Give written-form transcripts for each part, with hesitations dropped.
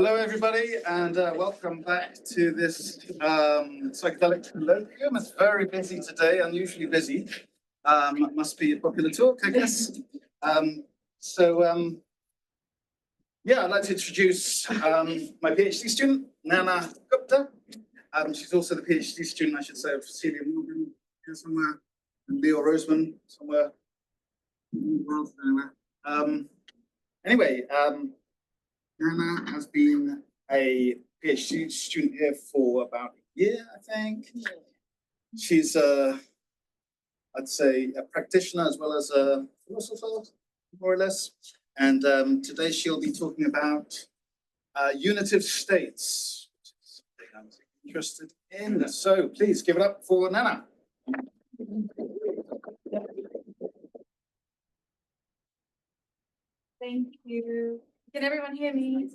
Hello, everybody, and welcome back to this psychedelic colloquium. It's very busy today, unusually busy. Must be a popular talk, I guess. Yeah, I'd like to introduce my PhD student, Naina Gupta. She's also the PhD student, I should say, of Celia Morgan here somewhere, and Leo Roseman somewhere in the world. Anyway, Naina has been a PhD student here for about a year, I think. She's, I'd say, a practitioner as well as a philosopher, more or less. And today she'll be talking about unitive states, which is something I'm interested in. So please give it up for Naina. Thank you. Can everyone hear me?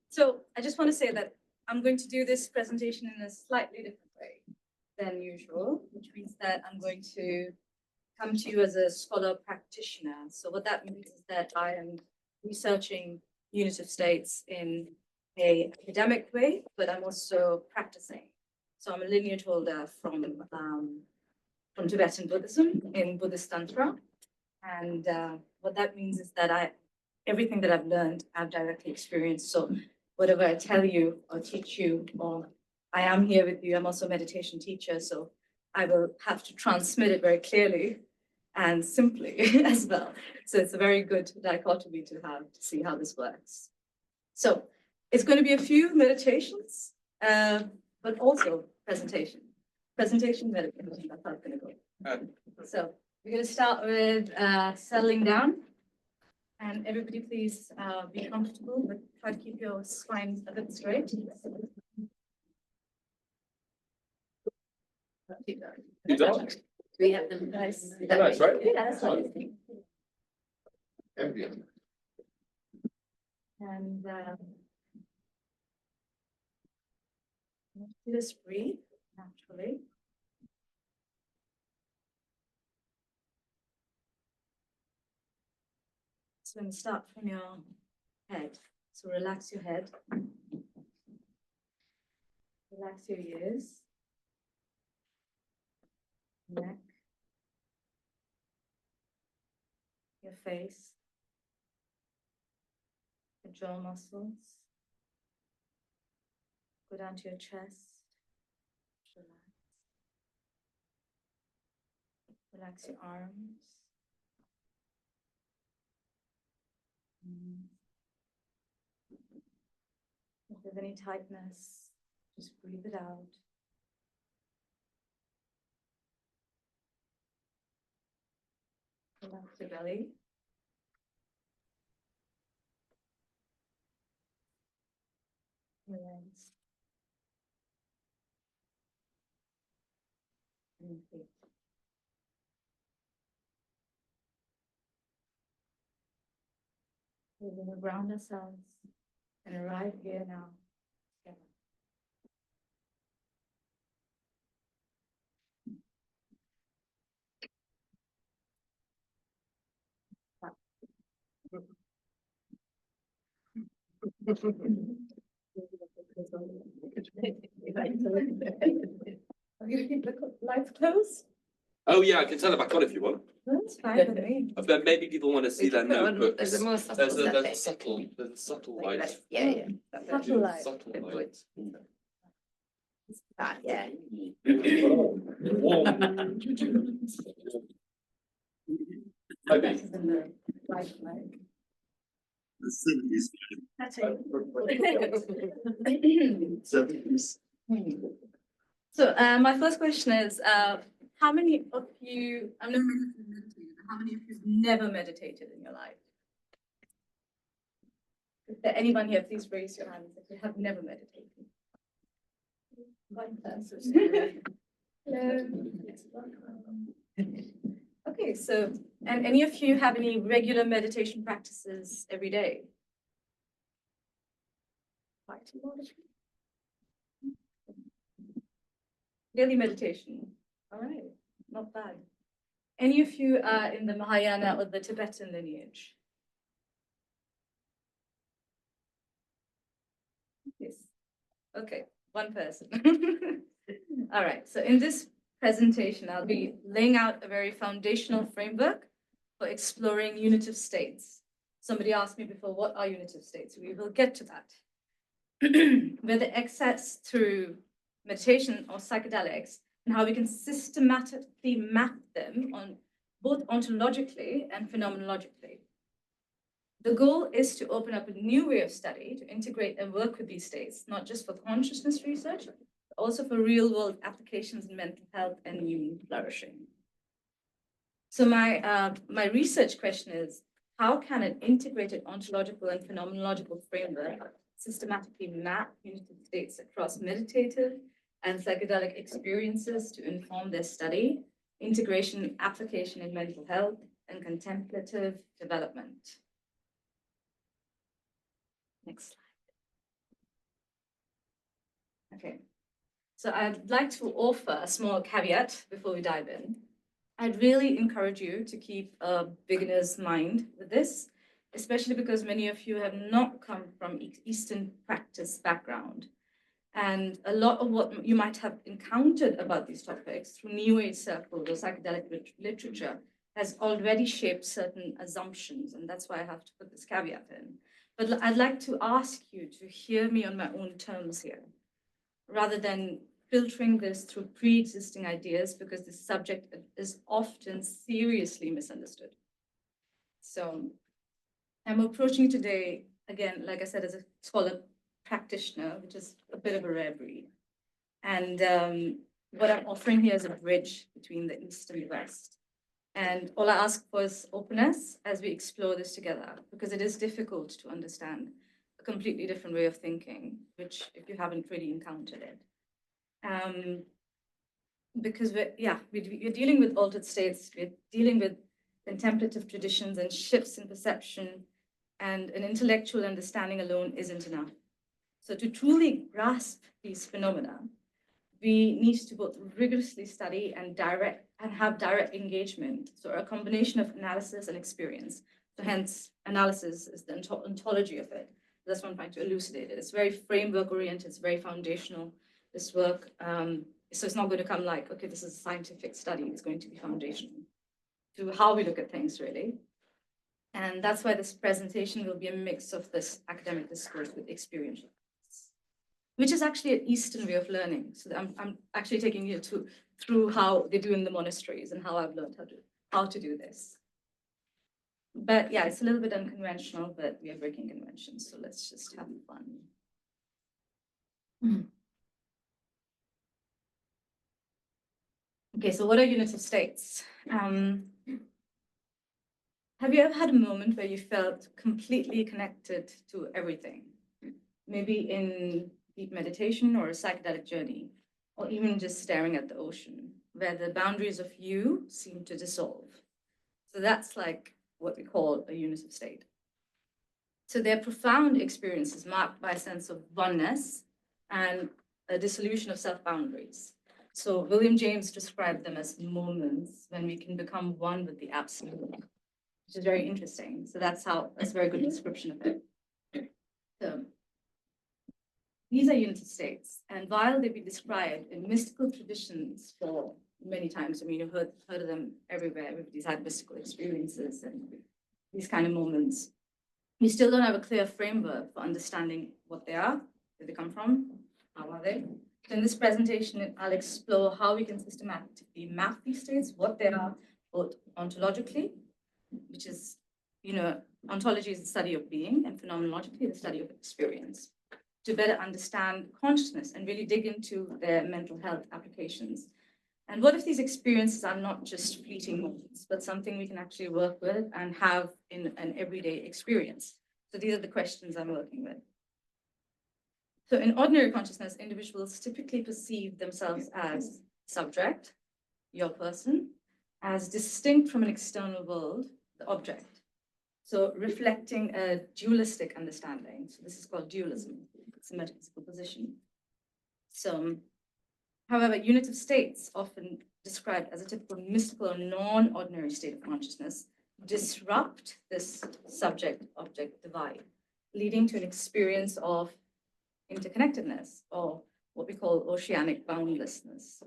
So I just want to say that I'm going to do this presentation in a slightly different way than usual, which means that I'm going to come to you as a scholar practitioner. So what that means is that I am researching unitive states in an academic way, but I'm also practicing. So I'm a lineage holder from Tibetan Buddhism in Buddhist Tantra. And what that means is that everything that I've learned, I've directly experienced. So whatever I tell you or teach you, or I am here with you, I'm also a meditation teacher, so I will have to transmit it very clearly and simply as well. So it's a very good dichotomy to have to see how this works. So it's going to be a few meditations, but also presentation. Presentation, meditation, that's how it's going to go. So we're going to start with settling down. And everybody please be comfortable, but try to keep your spine a bit straight. We have them nice. Nice, right? Yeah, that's nice. Ambient. And just breathe naturally. So when you start from your head, so relax your head, relax your ears, neck, your face, your jaw muscles, go down to your chest, relax your arms. If there's any tightness, just breathe it out. Relax your belly. Your legs. And your feet. We're going to ground ourselves and arrive here now. Together. Are you keep the lights closed? Oh yeah, I can turn it back on if you want. That's fine with me. But maybe people want to see their notebooks. There's a more subtle There's a subtle light. Yeah. Subtle light. Subtle It light. would. That, yeah. Maybe. That's it. So, So my first question is, how many of you, I'm not meditating, how many of you have never meditated in your life? Is there anyone here, please raise your hands if you have never meditated. One person. Hello. Okay, so, and any of you have any regular meditation practices every day? Quite a lot of you. Daily meditation. All right, not bad. Any of you are in the Mahayana or the Tibetan lineage? Yes. Okay, one person. All right, so in this presentation, I'll be laying out a very foundational framework for exploring unitive states. Somebody asked me before, what are unitive states? We will get to that. Whether access through meditation or psychedelics, and how we can systematically map them on both ontologically and phenomenologically. The goal is to open up a new way of study to integrate and work with these states, not just for consciousness research, but also for real-world applications in mental health and human flourishing. So my research question is, how can an integrated ontological and phenomenological framework systematically map unitive states across meditative and psychedelic experiences to inform their study, integration, application in mental health, and contemplative development? Next slide. Okay, so I'd like to offer a small caveat before we dive in. I'd really encourage you to keep a beginner's mind with this, especially because many of you have not come from Eastern practice background. And a lot of what you might have encountered about these topics through New Age circles or psychedelic literature has already shaped certain assumptions. And that's why I have to put this caveat in. But I'd like to ask you to hear me on my own terms here, rather than filtering this through pre-existing ideas, because this subject is often seriously misunderstood. So I'm approaching today, again, like I said, as a scholar practitioner, which is a bit of a rare breed. And what I'm offering here is a bridge between the East and the West. And all I ask for is openness as we explore this together, because it is difficult to understand a completely different way of thinking, which if you haven't really encountered it. Because we're dealing with altered states, we're dealing with contemplative traditions and shifts in perception, and an intellectual understanding alone isn't enough. So to truly grasp these phenomena, we need to both rigorously study and have direct engagement. So a combination of analysis and experience. So hence, analysis is the ontology of it. That's what I'm trying to elucidate it. It's very framework oriented, it's very foundational, this work. So it's not going to come like, okay, this is a scientific study. It's going to be foundational to how we look at things, really. And that's why this presentation will be a mix of this academic discourse with experiential, which is actually an Eastern way of learning. So I'm actually taking you through how they do in the monasteries and how I've learned how to do this. But yeah, it's a little bit unconventional, but we are breaking conventions. So let's just have fun. Okay, so what are unitive states? Have you ever had a moment where you felt completely connected to everything? Maybe in deep meditation or a psychedelic journey, or even just staring at the ocean, where the boundaries of you seem to dissolve. So that's like what we call a unitive state. So they're profound experiences marked by a sense of oneness and a dissolution of self-boundaries. So William James described them as moments when we can become one with the absolute, which is very interesting. So that's a very good description of it. So these are unitive states. And while they've been described in mystical traditions for many times, I mean, you've heard of them everywhere. Everybody's had mystical experiences and these kind of moments. We still don't have a clear framework for understanding what they are, where they come from, how are they. So in this presentation, I'll explore how we can systematically map these states, what they are, both ontologically, which is, ontology is the study of being, and phenomenologically, the study of experience, to better understand consciousness and really dig into their mental health applications. And what if these experiences are not just fleeting moments, but something we can actually work with and have in an everyday experience? So these are the questions I'm working with. So in ordinary consciousness, individuals typically perceive themselves as subject, your person, as distinct from an external world, the object. So reflecting a dualistic understanding. So this is called dualism. It's a metaphysical position. So, however, unitive states, often described as a typical mystical or non-ordinary state of consciousness, disrupt this subject-object divide, leading to an experience of interconnectedness, or what we call oceanic boundlessness.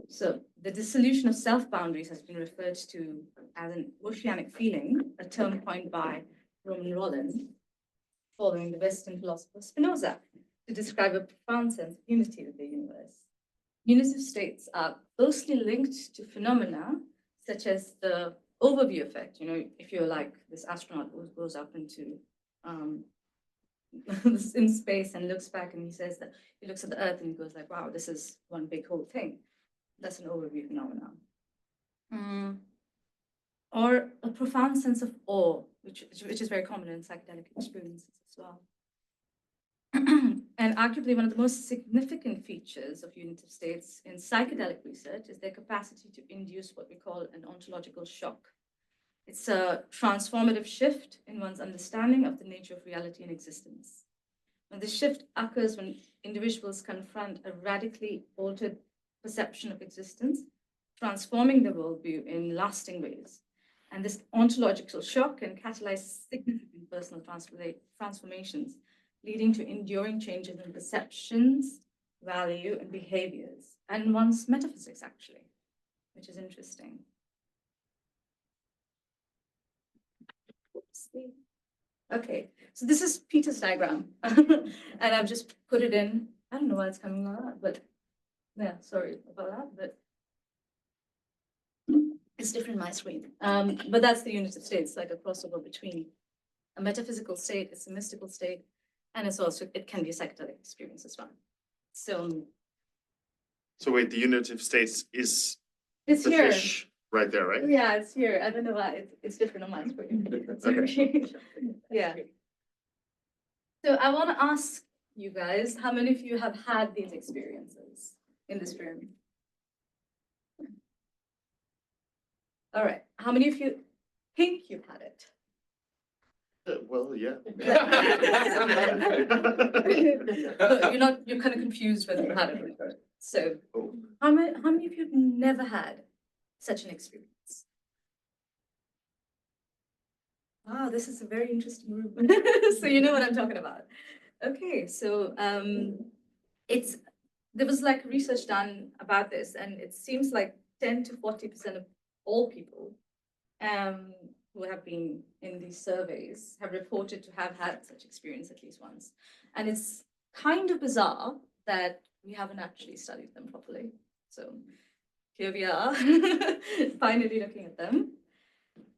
So the dissolution of self-boundaries has been referred to as an oceanic feeling, a term coined by Roman Rollin, following the Western philosopher Spinoza, to describe a profound sense of unity with the universe. Unitive states are closely linked to phenomena such as the overview effect. You know, if you're like this astronaut who goes up into in space and looks back, and he says that he looks at the Earth and he goes like, wow, this is one big whole thing. That's an overview phenomenon. Or a profound sense of awe, which is very common in psychedelic experiences as well. And arguably one of the most significant features of unitive states in psychedelic research is their capacity to induce what we call an ontological shock. It's a transformative shift in one's understanding of the nature of reality and existence. And this shift occurs when individuals confront a radically altered perception of existence, transforming the worldview in lasting ways. And this ontological shock can catalyze significant personal transformations, leading to enduring changes in perceptions, value, and behaviors, and one's metaphysics, actually, which is interesting. Okay, so this is Peter's diagram, and I've just put it in. I don't know why it's coming like that, but yeah, sorry about that, but it's different in my screen. But that's the unit of state. It's like a crossover between a metaphysical state, it's a mystical state, and it can be a psychedelic experience as well. So wait, the unitive states is it's the here. fish right there, right? Yeah, it's here. I don't know why it's different on my screen. Okay. Yeah. So I want to ask you guys, how many of you have had these experiences in this room? All right. How many of you think you've had it? Well, yeah. You're kind of confused whether you had it or not. So Oh. how many of you have never had such an experience? Wow, this is a very interesting room. So you know what I'm talking about. Okay, so there was like research done about this, and it seems like 10 to 40% of all people who have been in these surveys have reported to have had such experience at least once. And it's kind of bizarre that we haven't actually studied them properly. So here we are, finally looking at them.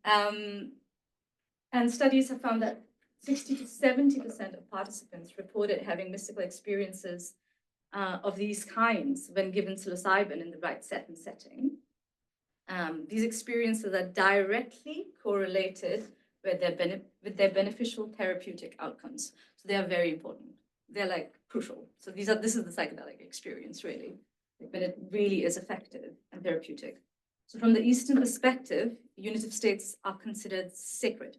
And studies have found that 60 to 70% of participants reported having mystical experiences of these kinds when given psilocybin in the right set and setting. These experiences are directly correlated with their beneficial therapeutic outcomes. So they are very important. They're like crucial. So this is the psychedelic experience, really, but it really is effective and therapeutic. So from the Eastern perspective, unitive states are considered sacred.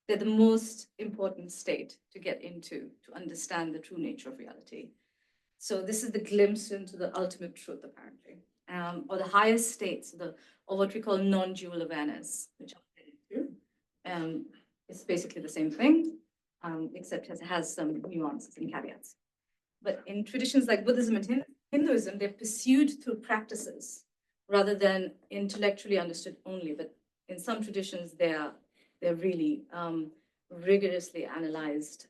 They're the most important state to get into to understand the true nature of reality. So this is the glimpse into the ultimate truth, apparently, or the highest states, or what we call non-dual awareness, which I'll get into. It's basically the same thing, except it has some nuances and caveats. But in traditions like Buddhism and Hinduism, they're pursued through practices rather than intellectually understood only. But in some traditions, they're really rigorously analyzed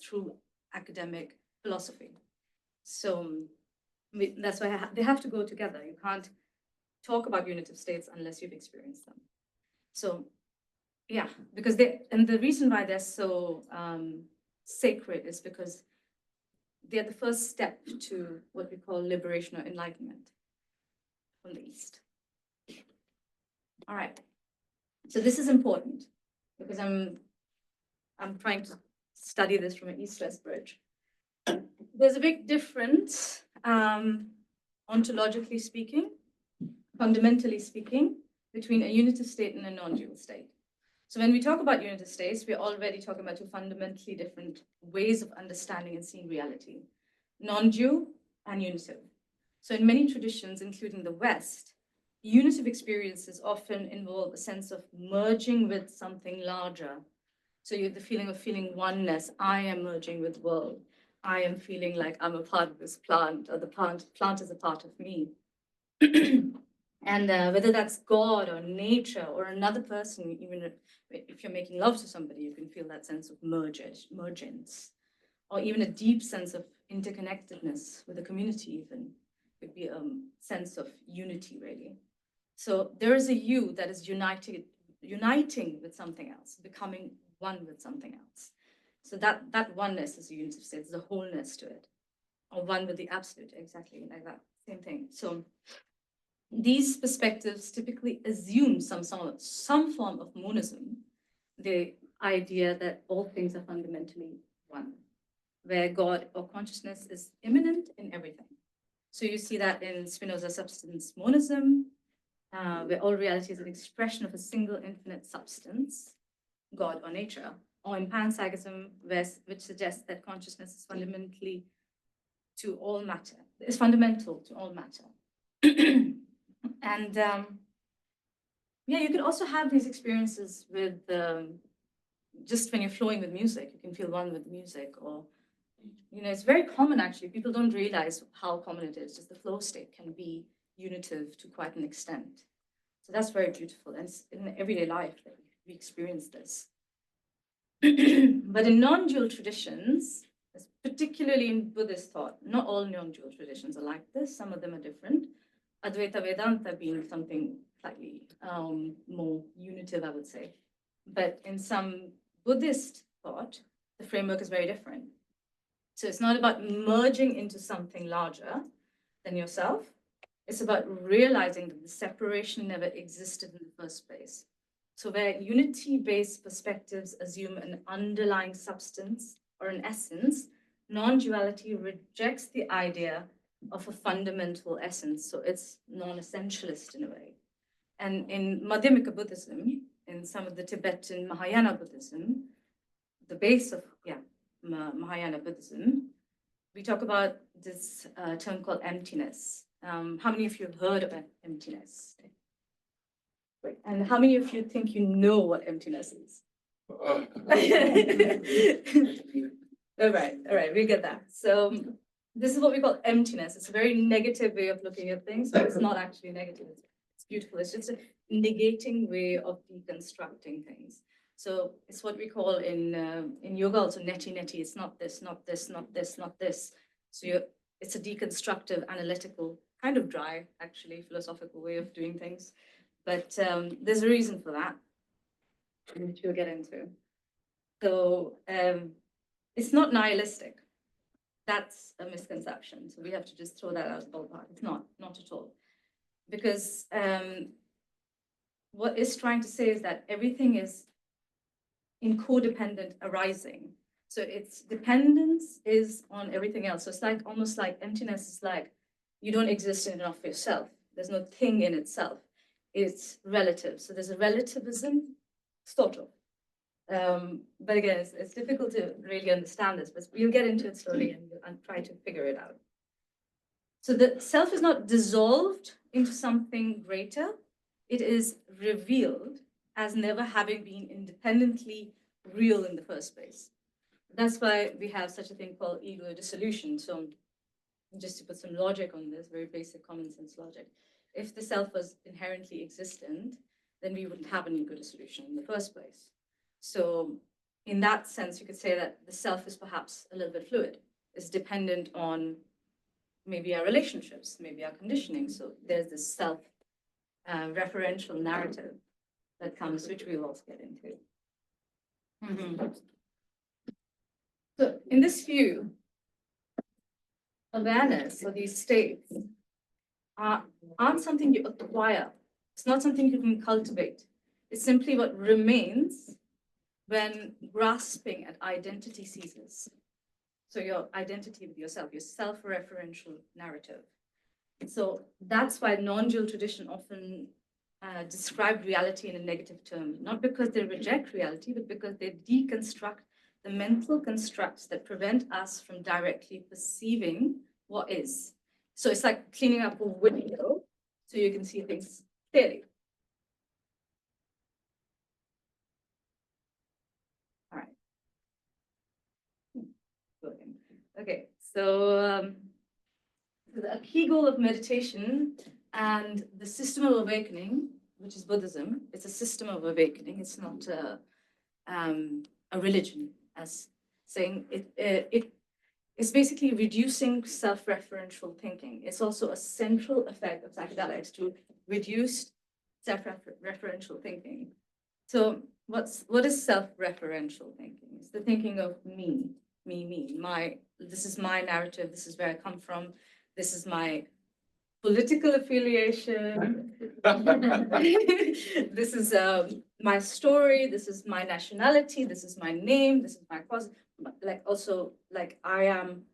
through academic philosophy. So that's why they have to go together. You can't talk about unitive states unless you've experienced them. So yeah, because and the reason why they're so sacred is because they're the first step to what we call liberation or enlightenment from the East. All right. So this is important because I'm trying to study this from an East-West bridge. There's a big difference, ontologically speaking, fundamentally speaking, between a unitive state and a non-dual state. So when we talk about unitive states, we're already talking about two fundamentally different ways of understanding and seeing reality, non-dual and unitive. So in many traditions, including the West, unitive experiences often involve a sense of merging with something larger. So you have the feeling of feeling oneness. I am merging with the world. I am feeling like I'm a part of this plant, or the plant is a part of me. And whether that's God or nature or another person, even if you're making love to somebody, you can feel that sense of mergence, or even a deep sense of interconnectedness with the community. Even could be a sense of unity, really. So there is a you that is uniting with something else, becoming one with something else. So that oneness is a unitive state. There's a wholeness to it, or one with the absolute, exactly like that, same thing. So these perspectives typically assume some form of monism, the idea that all things are fundamentally one, where God or consciousness is immanent in everything. So you see that in Spinoza's substance monism, where all reality is an expression of a single infinite substance, God or nature, or in panpsychism, which suggests that consciousness is fundamental to all matter. And yeah, you can also have these experiences with just when you're flowing with music, you can feel one with music, or it's very common actually. People don't realize how common it is. Just the flow state can be unitive to quite an extent. So that's very beautiful, and it's in everyday life that we experience this. But in non-dual traditions, particularly in Buddhist thought, not all non-dual traditions are like this. Some of them are different. Advaita Vedanta being something slightly more unitive, I would say. But in some Buddhist thought, the framework is very different. So it's not about merging into something larger than yourself. It's about realizing that the separation never existed in the first place. So where unity-based perspectives assume an underlying substance or an essence, non-duality rejects the idea of a fundamental essence. So it's non-essentialist in a way. And in Madhyamika Buddhism, in some of the Tibetan Mahayana Buddhism, the base of Mahayana Buddhism, we talk about this term called emptiness. How many of you have heard of emptiness? Great. And how many of you think you know what emptiness is? All right, we get that. So this is what we call emptiness. It's a very negative way of looking at things, but it's not actually negative. It's beautiful. It's just a negating way of deconstructing things. So it's what we call in yoga also neti. It's not this, not this, not this, not this. So it's a deconstructive, analytical, kind of dry, actually, philosophical way of doing things. But there's a reason for that, which we'll get into. So it's not nihilistic. That's a misconception. So we have to just throw that out of the ballpark. It's not at all. Because what it's trying to say is that everything is in codependent arising. So its dependence is on everything else. So it's like almost like emptiness is like you don't exist in and of yourself. There's no thing in itself. It's relative. So there's a relativism, sort of. But again, it's difficult to really understand this, but we'll get into it slowly and try to figure it out. So the self is not dissolved into something greater. It is revealed as never having been independently real in the first place. That's why we have such a thing called ego dissolution. So just to put some logic on this, very basic common sense logic. If the self was inherently existent, then we wouldn't have an ego dissolution in the first place. So in that sense, you could say that the self is perhaps a little bit fluid. It's dependent on maybe our relationships, maybe our conditioning. So there's this self referential narrative that comes, which we'll also get into. So in this view, awareness or these states aren't something you acquire. It's not something you can cultivate. It's simply what remains when grasping at identity ceases. So your identity with yourself, your self-referential narrative. So that's why non-dual tradition often describe reality in a negative term, not because they reject reality, but because they deconstruct the mental constructs that prevent us from directly perceiving what is. So it's like cleaning up a window so you can see things clearly. All right. Okay, So a key goal of meditation and the system of awakening, which is Buddhism, it's a system of awakening. It's not a religion, as saying it is basically reducing self-referential thinking. It's also a central effect of psychedelics to reduce self-referential thinking. So what is self-referential thinking? It's the thinking of me, this is my narrative, this is where I come from, this is my political affiliation, this is my story, this is my nationality, this is my name, this is my cause. Like also, like I am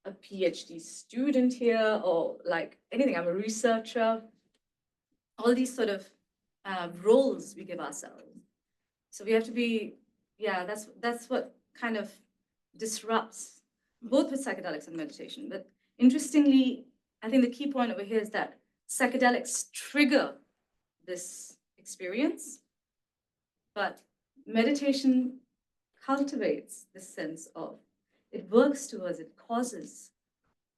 a PhD student here, or like anything, I'm a researcher. All these sort of roles we give ourselves. So we have to be, yeah, that's what kind of disrupts both with psychedelics and meditation. But interestingly, I think the key point over here is that psychedelics trigger this experience, but meditation cultivates this sense of, it works towards, it causes.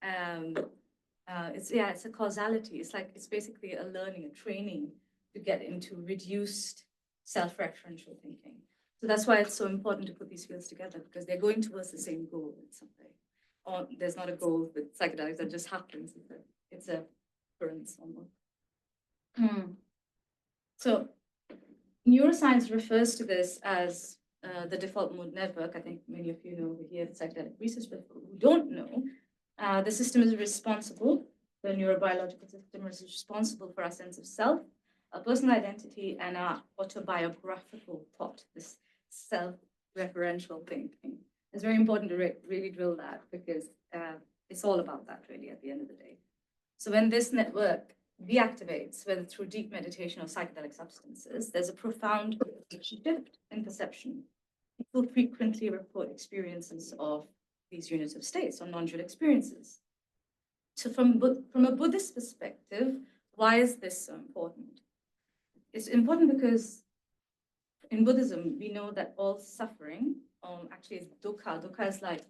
It's a causality. It's basically a learning, a training to get into reduced self-referential thinking. So that's why it's so important to put these fields together, because they're going towards the same goal in some way. Or there's not a goal with psychedelics that just happens. It's a occurrence almost. So neuroscience refers to this as the default mode network. I think many of you know over here psychedelic research, but who don't know, the system is responsible, the neurobiological system is responsible for our sense of self, our personal identity, and our autobiographical thought, this self-referential thinking. It's very important to really drill that, because it's all about that really at the end of the day. So when this network deactivates, whether through deep meditation or psychedelic substances, there's a profound shift in perception. People frequently report experiences of these unitive states or non-dual experiences. So from a Buddhist perspective, why is this so important? It's important because in Buddhism, we know that all suffering actually is dukkha. Dukkha is like,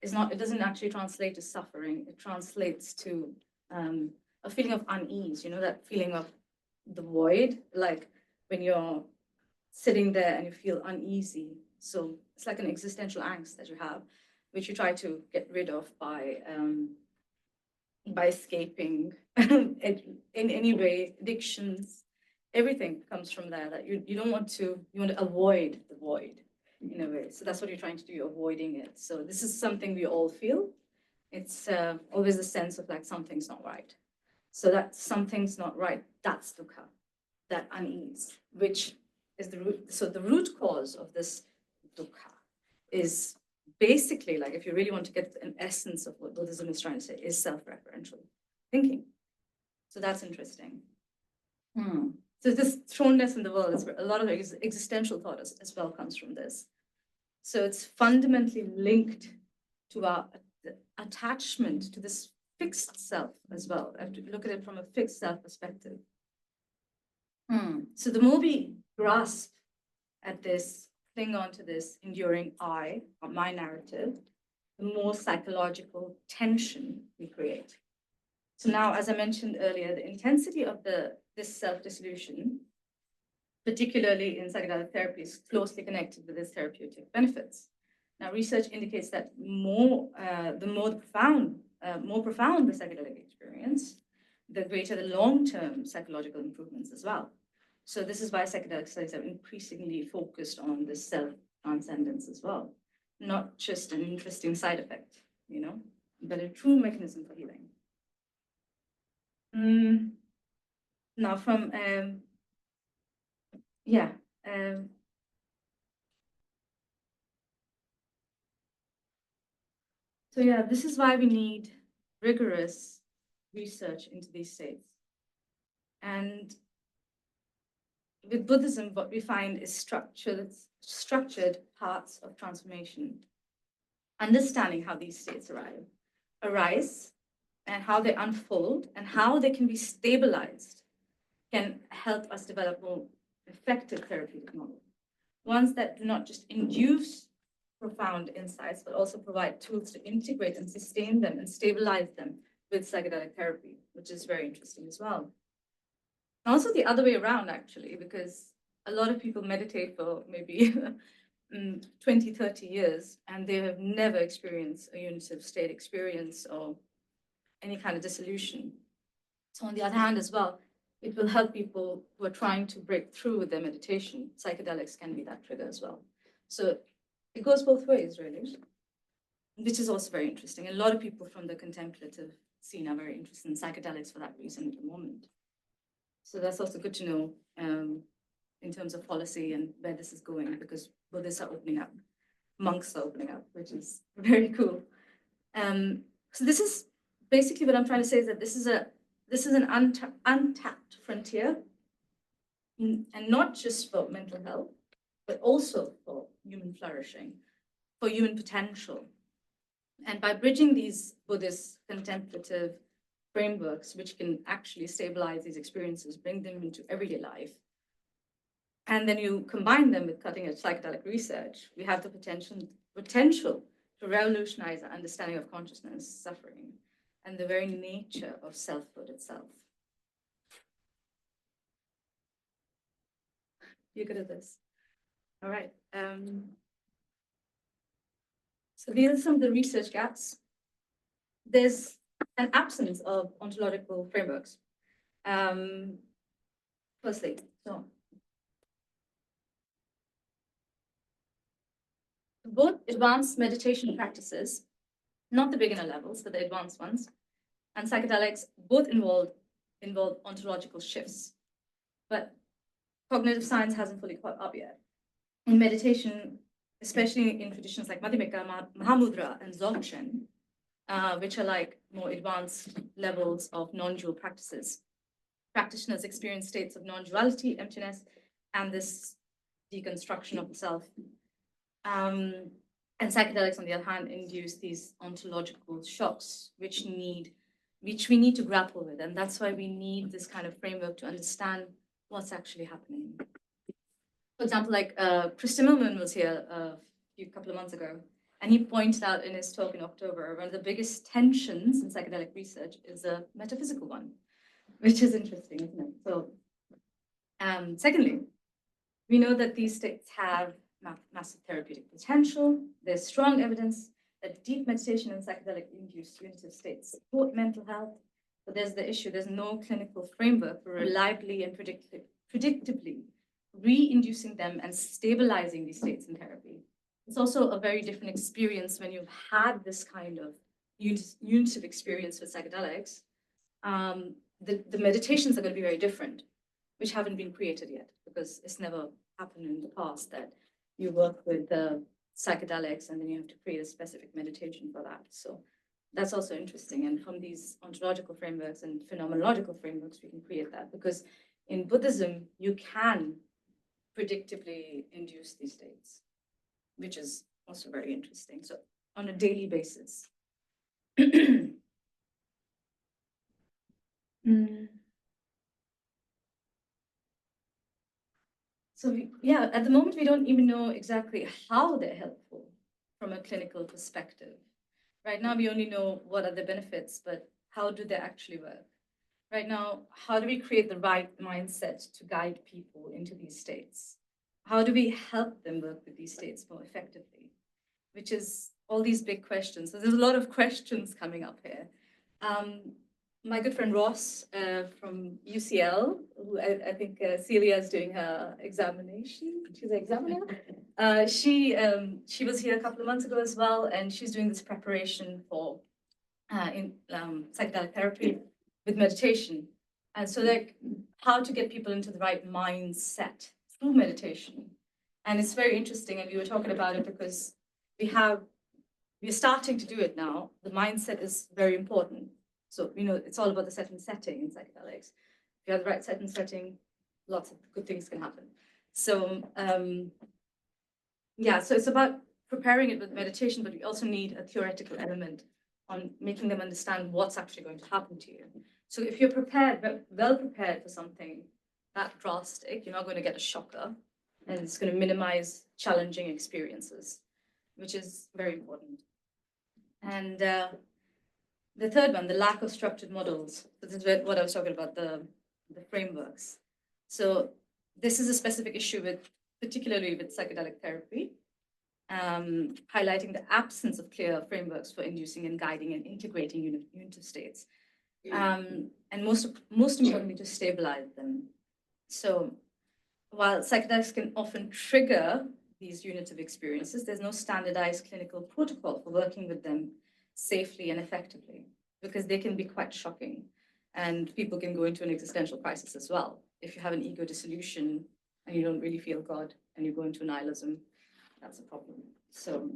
it doesn't actually translate to suffering. It translates to a feeling of unease, that feeling of the void, like when you're sitting there and you feel uneasy. So it's like an existential angst that you have, which you try to get rid of by escaping in any way, addictions, everything comes from there, that you don't want to, you want to avoid the void in a way. So that's what you're trying to do, you're avoiding it. So this is something we all feel. It's always a sense of like something's not right. So that something's not right, that's dukkha, that unease, which is the root. So the root cause of this dukkha is basically, like, if you really want to get an essence of what Buddhism is trying to say, is self-referential thinking. So that's interesting. So this thrownness in the world is where a lot of existential thought as well comes from this. So it's fundamentally linked to our attachment to this fixed self as well. I have to look at it from a fixed self perspective. So the more we grasp at this, cling on to this enduring I, or my narrative, the more psychological tension we create. So now, as I mentioned earlier, the intensity of this self-dissolution, particularly in psychedelic therapy, is closely connected with its therapeutic benefits. Now, research indicates that the more profound the psychedelic experience, the greater the long-term psychological improvements as well. So this is why psychedelic studies are increasingly focused on this self-transcendence as well, not just an interesting side effect, but a true mechanism for healing. Now from, this is why we need rigorous research into these states. And with Buddhism, what we find is structured paths of transformation, understanding how these states arise, and how they unfold, and how they can be stabilized, can help us develop more effective therapeutic models. Ones that do not just induce profound insights, but also provide tools to integrate and sustain them and stabilize them with psychedelic therapy, which is very interesting as well. Also the other way around, actually, because a lot of people meditate for maybe 20, 30 years, and they have never experienced a unitive state experience or any kind of dissolution. So on the other hand as well, it will help people who are trying to break through with their meditation. Psychedelics can be that trigger as well. So it goes both ways, really, which is also very interesting. A lot of people from the contemplative scene are very interested in psychedelics for that reason at the moment. So that's also good to know in terms of policy and where this is going, because Buddhists are opening up, monks are opening up, which is very cool. So this is basically what I'm trying to say, is that this is an untapped frontier, and not just for mental health, but also for human flourishing, for human potential. And by bridging these Buddhist contemplative frameworks, which can actually stabilize these experiences, bring them into everyday life, and then you combine them with cutting-edge psychedelic research, we have the potential to revolutionize our understanding of consciousness, suffering, and the very nature of selfhood itself. You're good at this. All right. So these are some of the research gaps. There's an absence of ontological frameworks. Firstly, so both advanced meditation practices, not the beginner levels, but the advanced ones, and psychedelics both involve ontological shifts. But cognitive science hasn't fully caught up yet. In meditation, especially in traditions like Madhyamika, Mahamudra, and Dzogchen, which are like more advanced levels of non-dual practices, practitioners experience states of non-duality, emptiness, and this deconstruction of the self. And psychedelics, on the other hand, induce these ontological shocks, which we need to grapple with. And that's why we need this kind of framework to understand what's actually happening. For example, like Chris Timmerman was here a couple of months ago, and he pointed out in his talk in October, one of the biggest tensions in psychedelic research is a metaphysical one, which is interesting, isn't it? So, secondly, we know that these states have massive therapeutic potential. There's strong evidence that deep meditation and psychedelic-induced unitive states support mental health. But there's the issue, there's no clinical framework for reliably and predictably re-inducing them and stabilizing these states in therapy. It's also a very different experience when you've had this kind of unitive experience with psychedelics. The meditations are going to be very different, which haven't been created yet, because it's never happened in the past that you work with psychedelics and then you have to create a specific meditation for that. So that's also interesting. And from these ontological frameworks and phenomenological frameworks, we can create that, because in Buddhism, you can predictably induce these states, which is also very interesting. So on a daily basis. So at the moment, we don't even know exactly how they're helpful from a clinical perspective. Right now, we only know what are the benefits, but how do they actually work? Right now, how do we create the right mindset to guide people into these states? How do we help them work with these states more effectively? Which is all these big questions. So there's a lot of questions coming up here. My good friend Ross from UCL, who I think Celia is doing her examination. She's an examiner. She was here a couple of months ago as well, and she's doing this preparation for psychedelic therapy with meditation. And so like how to get people into the right mindset through meditation. And it's very interesting, and we were talking about it because we're starting to do it now. The mindset is very important. So, it's all about the set and setting in psychedelics. If you have the right set and setting, lots of good things can happen. So, so it's about preparing it with meditation, but we also need a theoretical element on making them understand what's actually going to happen to you. So if you're well prepared for something that drastic, you're not going to get a shocker, and it's going to minimize challenging experiences. which is very important. And the third one, the lack of structured models. So this is what I was talking about, the frameworks. So this is a specific issue with, particularly with psychedelic therapy, highlighting the absence of clear frameworks for inducing and guiding and integrating unitive states. And most importantly, to stabilize them. So while psychedelics can often trigger these unitive experiences, there's no standardized clinical protocol for working with them safely and effectively, because they can be quite shocking. And people can go into an existential crisis as well. If you have an ego dissolution and you don't really feel God and you go into nihilism, that's a problem. So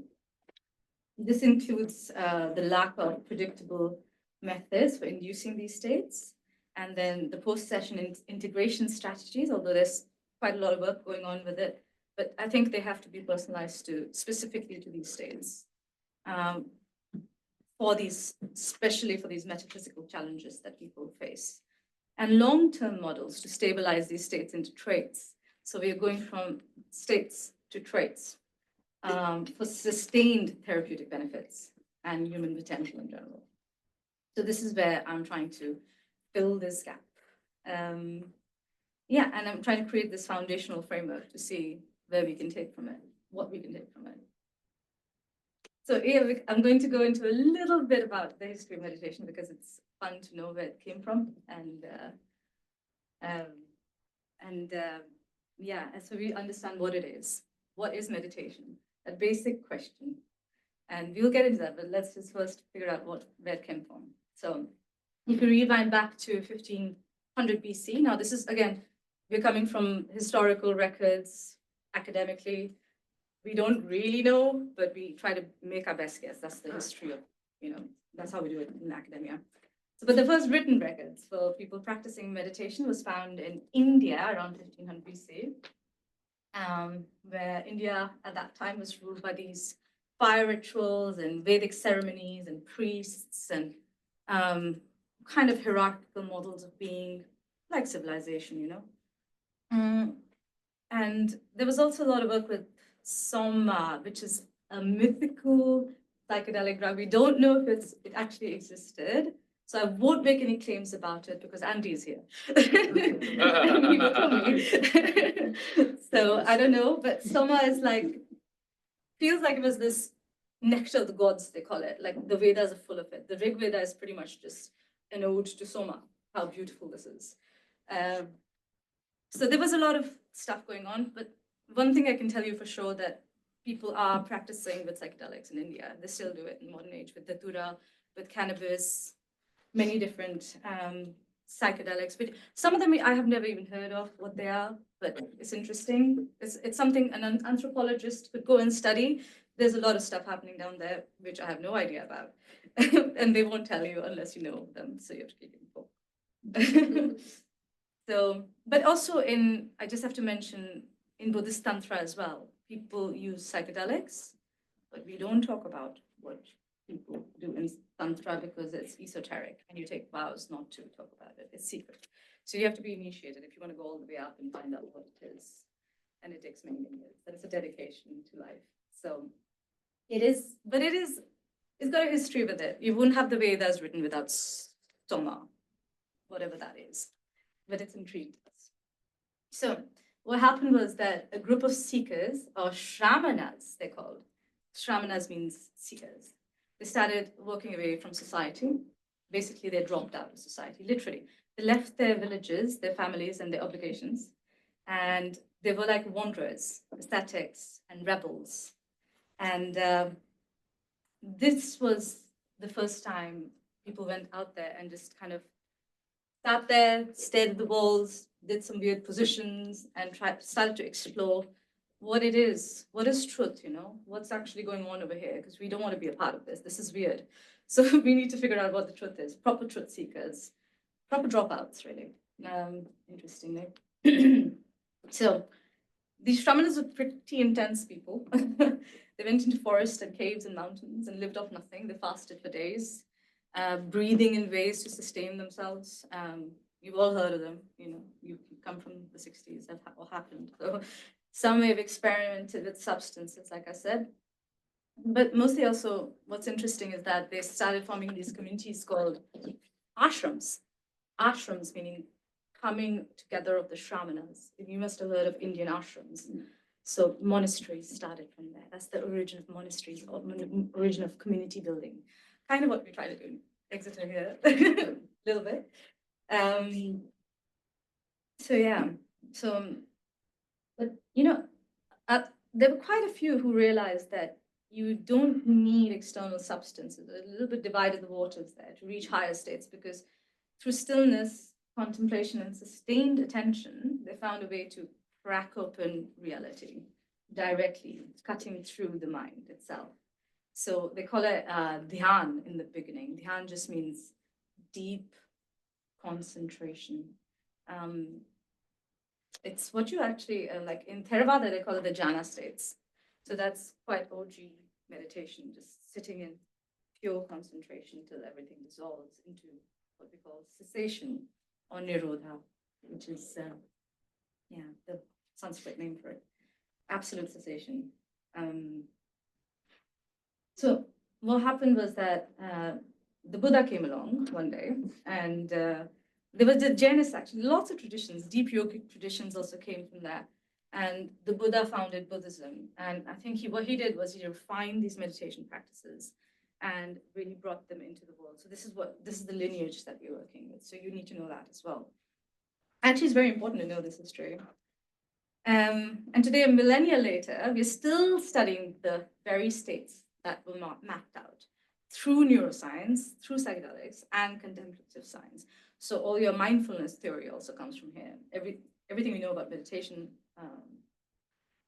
this includes the lack of predictable methods for inducing these states, and then the post-session integration strategies, although there's quite a lot of work going on with it, but I think they have to be personalized specifically to these states. Especially for these metaphysical challenges that people face. And long-term models to stabilize these states into traits. So we are going from states to traits for sustained therapeutic benefits and human potential in general. So this is where I'm trying to fill this gap. Yeah, and I'm trying to create this foundational framework to see where we can take from it, what we can take from it. So yeah, I'm going to go into a little bit about the history of meditation because it's fun to know where it came from, and yeah, and so we understand what it is. What is meditation? A basic question, and we'll get into that. But let's just first figure out where it came from. So you can rewind back to 1500 BC. Now this is again, we're coming from historical records, academically. We don't really know, but we try to make our best guess. That's the history of, that's how we do it in academia. So, but the first written records for people practicing meditation was found in India around 1500 BC, where India at that time was ruled by these fire rituals and Vedic ceremonies and priests and kind of hierarchical models of being, like civilization, And there was also a lot of work with Soma, which is a mythical psychedelic drug. We don't know if it actually existed. So I won't make any claims about it because Andy is here. And he will tell me. So I don't know, but Soma is feels like it was this nectar of the gods, they call it. Like the Vedas are full of it. The Rig Veda is pretty much just an ode to Soma, how beautiful this is. So there was a lot of stuff going on, but one thing I can tell you for sure that people are practicing with psychedelics in India. They still do it in modern age with datura, with cannabis, many different psychedelics. But some of them I have never even heard of what they are, but it's interesting. It's something an anthropologist could go and study. There's a lot of stuff happening down there, which I have no idea about. And they won't tell you unless you know them, so you have to keep info. So, but also I just have to mention, in Buddhist Tantra as well, people use psychedelics, but we don't talk about what people do in Tantra because it's esoteric and you take vows not to talk about it. It's secret. So you have to be initiated if you want to go all the way up and find out what it is. And it takes many, many years. But it's a dedication to life. So it is, but it's got a history with it. You wouldn't have the Vedas written without Soma, whatever that is. But it's intrigued us. So what happened was that a group of seekers, or shramanas, they're called. Shramanas means seekers. They started walking away from society. Basically, they dropped out of society, literally. They left their villages, their families, and their obligations. And they were like wanderers, ascetics, and rebels. And this was the first time people went out there and just kind of sat there, stared at the walls, did some weird positions, and started to explore what it is. What is truth, What's actually going on over here? Because we don't want to be a part of this. This is weird. So we need to figure out what the truth is. Proper truth seekers, proper dropouts, really. Interestingly. So these shramanas were pretty intense people. They went into forests and caves and mountains and lived off nothing. They fasted for days. Breathing in ways to sustain themselves. You've all heard of them, you come from the 60s, that happened. So some may have experimented with substances, like I said. But mostly also what's interesting is that they started forming these communities called ashrams. Ashrams meaning coming together of the shramanas. You must have heard of Indian ashrams. So monasteries started from there. That's the origin of monasteries, or origin of community building. Kind of what we try to do in Exeter here, a little bit. So yeah, but you know, there were quite a few who realized that you don't need external substances. A little bit divided the waters there to reach higher states, because through stillness, contemplation, and sustained attention, they found a way to crack open reality directly, cutting through the mind itself. So they call it dhyan in the beginning. Dhyan just means deep concentration. It's what you actually, like in Theravada, they call it the jhana states. So that's quite OG meditation, just sitting in pure concentration till everything dissolves into what we call cessation or nirodha, which is, the Sanskrit name for it, absolute cessation. So what happened was that the Buddha came along one day, and there was the Jainists, actually, lots of traditions, deep yogic traditions also came from there. And the Buddha founded Buddhism. And I think what he did was he refined these meditation practices and really brought them into the world. So this is the lineage that we're working with. So you need to know that as well. Actually, it's very important to know this history. And today, a millennia later, we're still studying the very states that were not mapped out through neuroscience, through psychedelics, and contemplative science. So all your mindfulness theory also comes from here. Everything we know about meditation,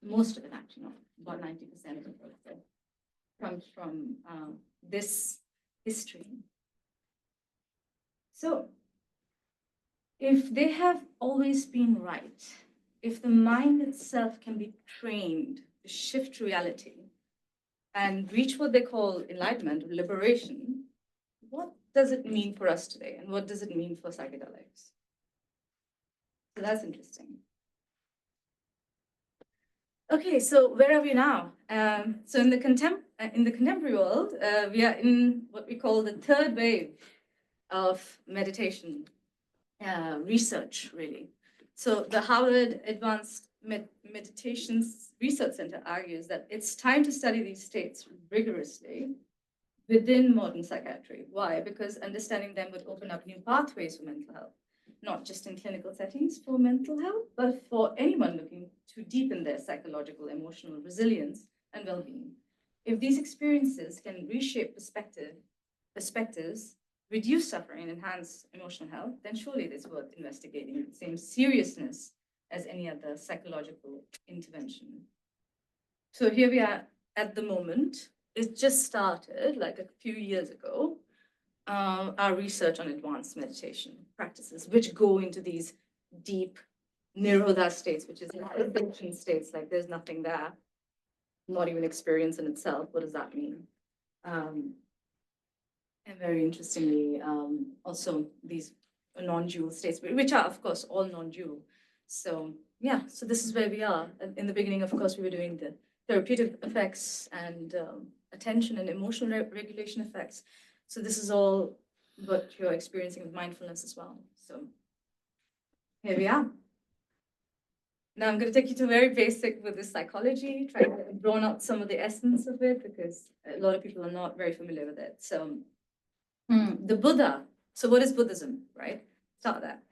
most of it actually, about 90% of it comes from this history. So if they have always been right, if the mind itself can be trained to shift reality and reach what they call enlightenment or liberation, what does it mean for us today? And what does it mean for psychedelics? So that's interesting. Okay, so where are we now? So in the contemporary world, we are in what we call the third wave of meditation research, really. So the Harvard Advanced Meditations Research Center argues that it's time to study these states rigorously within modern psychiatry. Why? Because understanding them would open up new pathways for mental health, not just in clinical settings for mental health, but for anyone looking to deepen their psychological, emotional resilience and well-being. If these experiences can reshape perspectives, reduce suffering, and enhance emotional health, then surely it is worth investigating with the same seriousness as any other psychological intervention. So here we are at the moment. It just started like a few years ago, our research on advanced meditation practices, which go into these deep nirodha states, which is attention states, like there's nothing there, not even experience in itself. What does that mean? And very interestingly, also these non-dual states, which are, of course, all non-dual. So yeah, so this is where we are. In the beginning, of course, we were doing the therapeutic effects and attention and emotional regulation effects. So this is all what you're experiencing with mindfulness as well. So here we are. Now I'm going to take you to very basic with this psychology, try to draw out some of the essence of it, because a lot of people are not very familiar with it. So the Buddha, so what is Buddhism, right? Start there.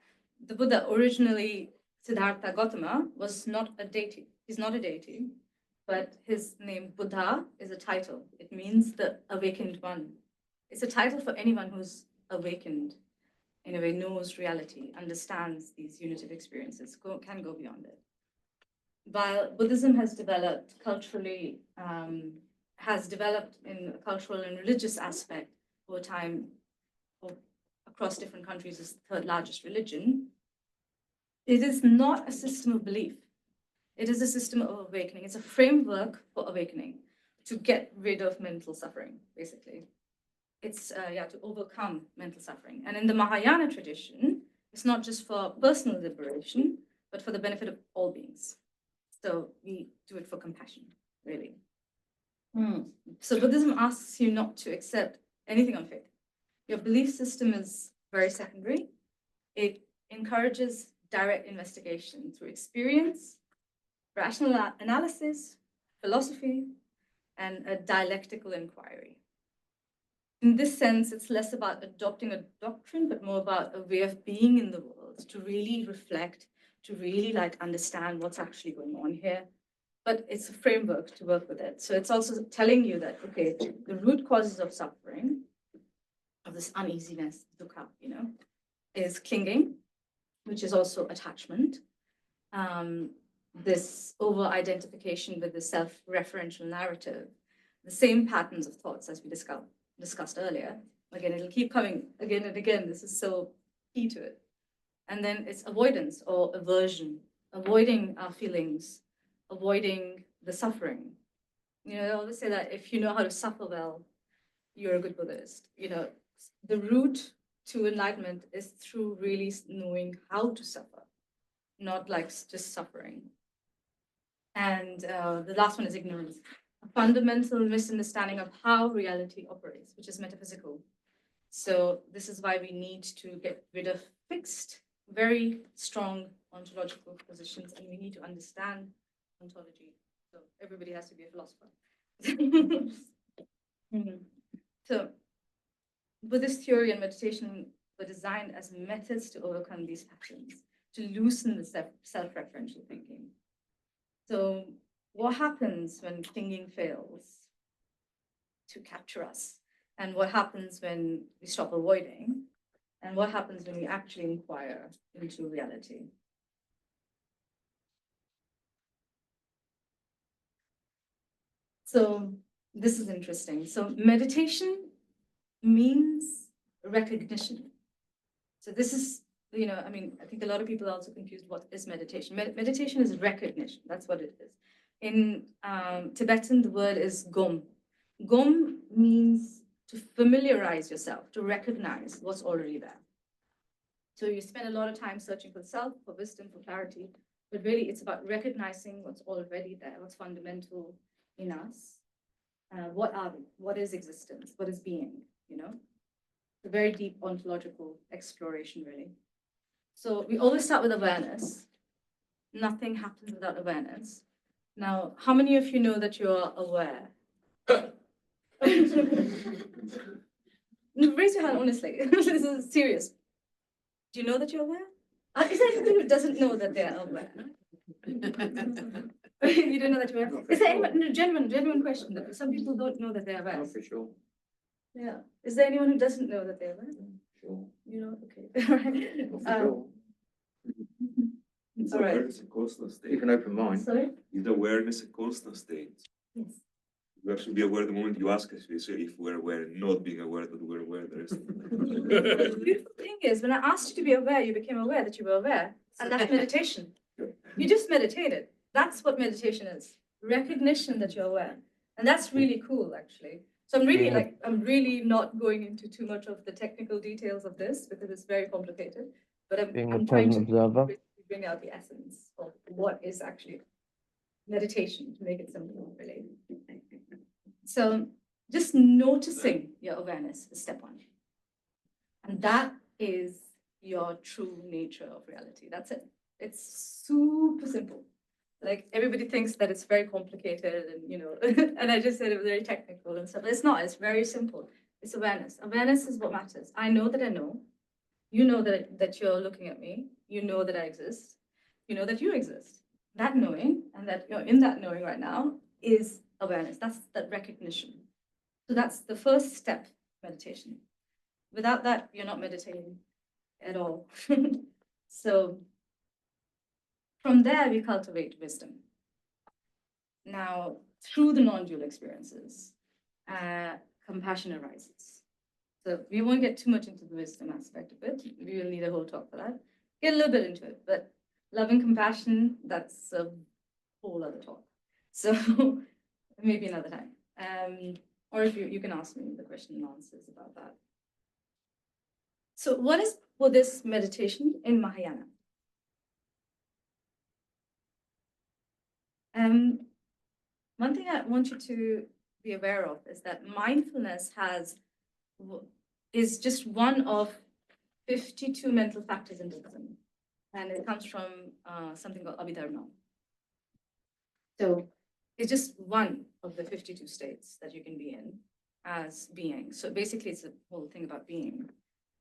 The Buddha, originally Siddhartha Gautama, was not a deity. He's not a deity, but his name Buddha is a title. It means the awakened one. It's a title for anyone who's awakened, in a way knows reality, understands these unitive experiences, can go beyond it. While Buddhism has developed culturally, has developed in a cultural and religious aspect over time, across different countries, is the third largest religion, it is not a system of belief. It is a system of awakening. It's a framework for awakening, to get rid of mental suffering, basically. It's to overcome mental suffering. And in the Mahayana tradition, it's not just for personal liberation, but for the benefit of all beings. So we do it for compassion, really. So Buddhism asks you not to accept anything on faith. Your belief system is very secondary. It encourages direct investigation through experience, rational analysis, philosophy, and a dialectical inquiry. In this sense, it's less about adopting a doctrine, but more about a way of being in the world, to really reflect, to really like understand what's actually going on here. But it's a framework to work with it. So it's also telling you that, okay, the root causes of suffering, of this uneasiness, dukkha, is clinging, which is also attachment. This over-identification with the self-referential narrative, the same patterns of thoughts as we discussed earlier. Again, it'll keep coming again and again. This is so key to it. And then it's avoidance or aversion, avoiding our feelings, avoiding the suffering. I always say that if you know how to suffer well, you're a good Buddhist. The route to enlightenment is through really knowing how to suffer, not like just suffering. And the last one is ignorance, a fundamental misunderstanding of how reality operates, which is metaphysical. So this is why we need to get rid of fixed, very strong ontological positions, and we need to understand ontology. So everybody has to be a philosopher. So Buddhist theory and meditation were designed as methods to overcome these patterns, to loosen the self-referential thinking. So what happens when thinking fails to capture us? And what happens when we stop avoiding? And what happens when we actually inquire into reality? So this is interesting. So meditation means recognition. So this is, I think a lot of people are also confused what is meditation. Meditation is recognition. That's what it is. In Tibetan, the word is gom. Gom means to familiarize yourself, to recognize what's already there. So you spend a lot of time searching for self, for wisdom, for clarity, but really it's about recognizing what's already there, what's fundamental in us. What are we? What is existence? What is being? A very deep ontological exploration, really. So we always start with awareness. Nothing happens without awareness. Now, how many of you know that you are aware? Raise your hand honestly. This is serious. Do you know that you're aware? Is there anybody who doesn't know that they're aware? You don't know that you're aware? Is there anyone, no, genuine question, that some people don't know that they're aware? For sure. Yeah. Is there anyone who doesn't know that they're aware? Sure. Okay. All right. It's All right. awareness a constant state. You can open mind. Sorry? Is awareness a constant state? Yes. You have to be aware the moment you ask us. We say if we're aware, not being aware that we're aware. The rest of The beautiful thing is, when I asked you to be aware, you became aware that you were aware. And that's meditation. You just meditated. That's what meditation is. Recognition that you're aware. And that's really cool, actually. So I'm really not going into too much of the technical details of this because it's very complicated. But I'm trying to bring out the essence of what is actually meditation, to make it simple, really. So just noticing your awareness is step one. And that is your true nature of reality. That's it. It's super simple. Like everybody thinks that it's very complicated and, and I just said it was very technical and stuff. But it's not, it's very simple. It's awareness. Awareness is what matters. I know that I know. You know that you're looking at me. You know that I exist. You know that you exist. That knowing and that you're in that knowing right now is awareness. That's that recognition. So that's the first step, meditation. Without that, you're not meditating at all. So from there, we cultivate wisdom. Now, through the non-dual experiences, compassion arises. So we won't get too much into the wisdom aspect of it. We will need a whole talk for that. Get a little bit into it, but love and compassion, that's a whole other talk. So maybe another time. Or if you can ask me the question and answers about that. So what is Buddhist meditation in Mahayana? One thing I want you to be aware of is that mindfulness is just one of 52 mental factors in Buddhism. And it comes from something called Abhidharma. So it's just one of the 52 states that you can be in as being. So basically, it's a whole thing about being.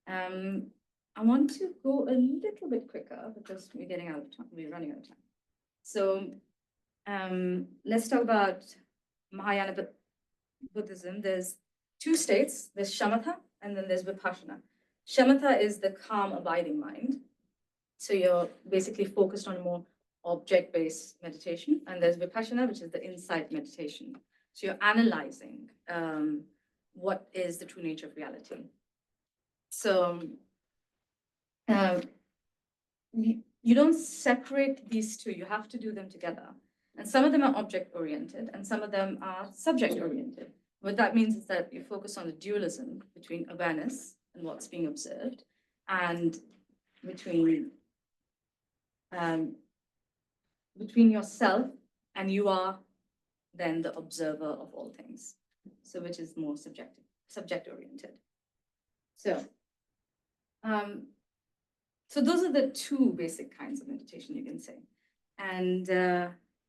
I want to go a little bit quicker because we're getting out of time. We're running out of time. So let's talk about Mahayana Buddhism. There's two states. There's shamatha and then there's vipassana. Shamatha is the calm, abiding mind. So you're basically focused on more object-based meditation. And there's vipassana, which is the insight meditation. So you're analyzing what is the true nature of reality. So you don't separate these two. You have to do them together. And some of them are object-oriented and some of them are subject-oriented. What that means is that you focus on the dualism between awareness and what's being observed and between yourself and you are then the observer of all things. So which is more subject-oriented. So those are the two basic kinds of meditation you can say. And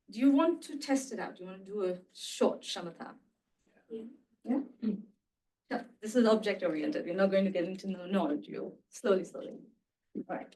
do you want to test it out? Do you want to do a short shamatha? Yeah? Yeah. This is object-oriented. We're not going to get into the knowledge. You'll slowly. All right.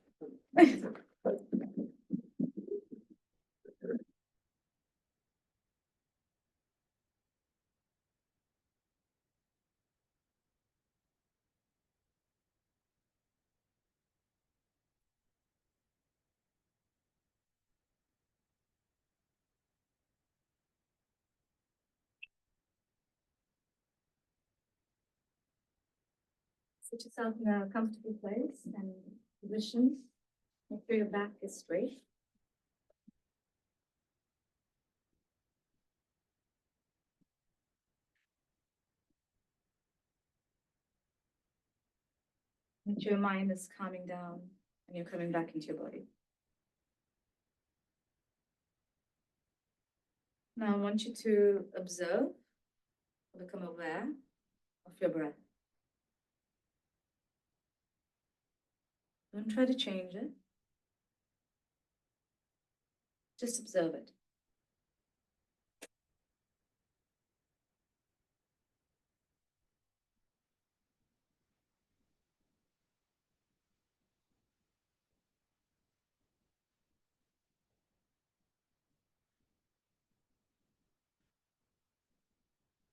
Sit yourself in a comfortable place and position. Make sure your back is straight. Make sure your mind is calming down and you're coming back into your body. Now I want you to observe, become aware of your breath. Don't try to change it. Just observe it.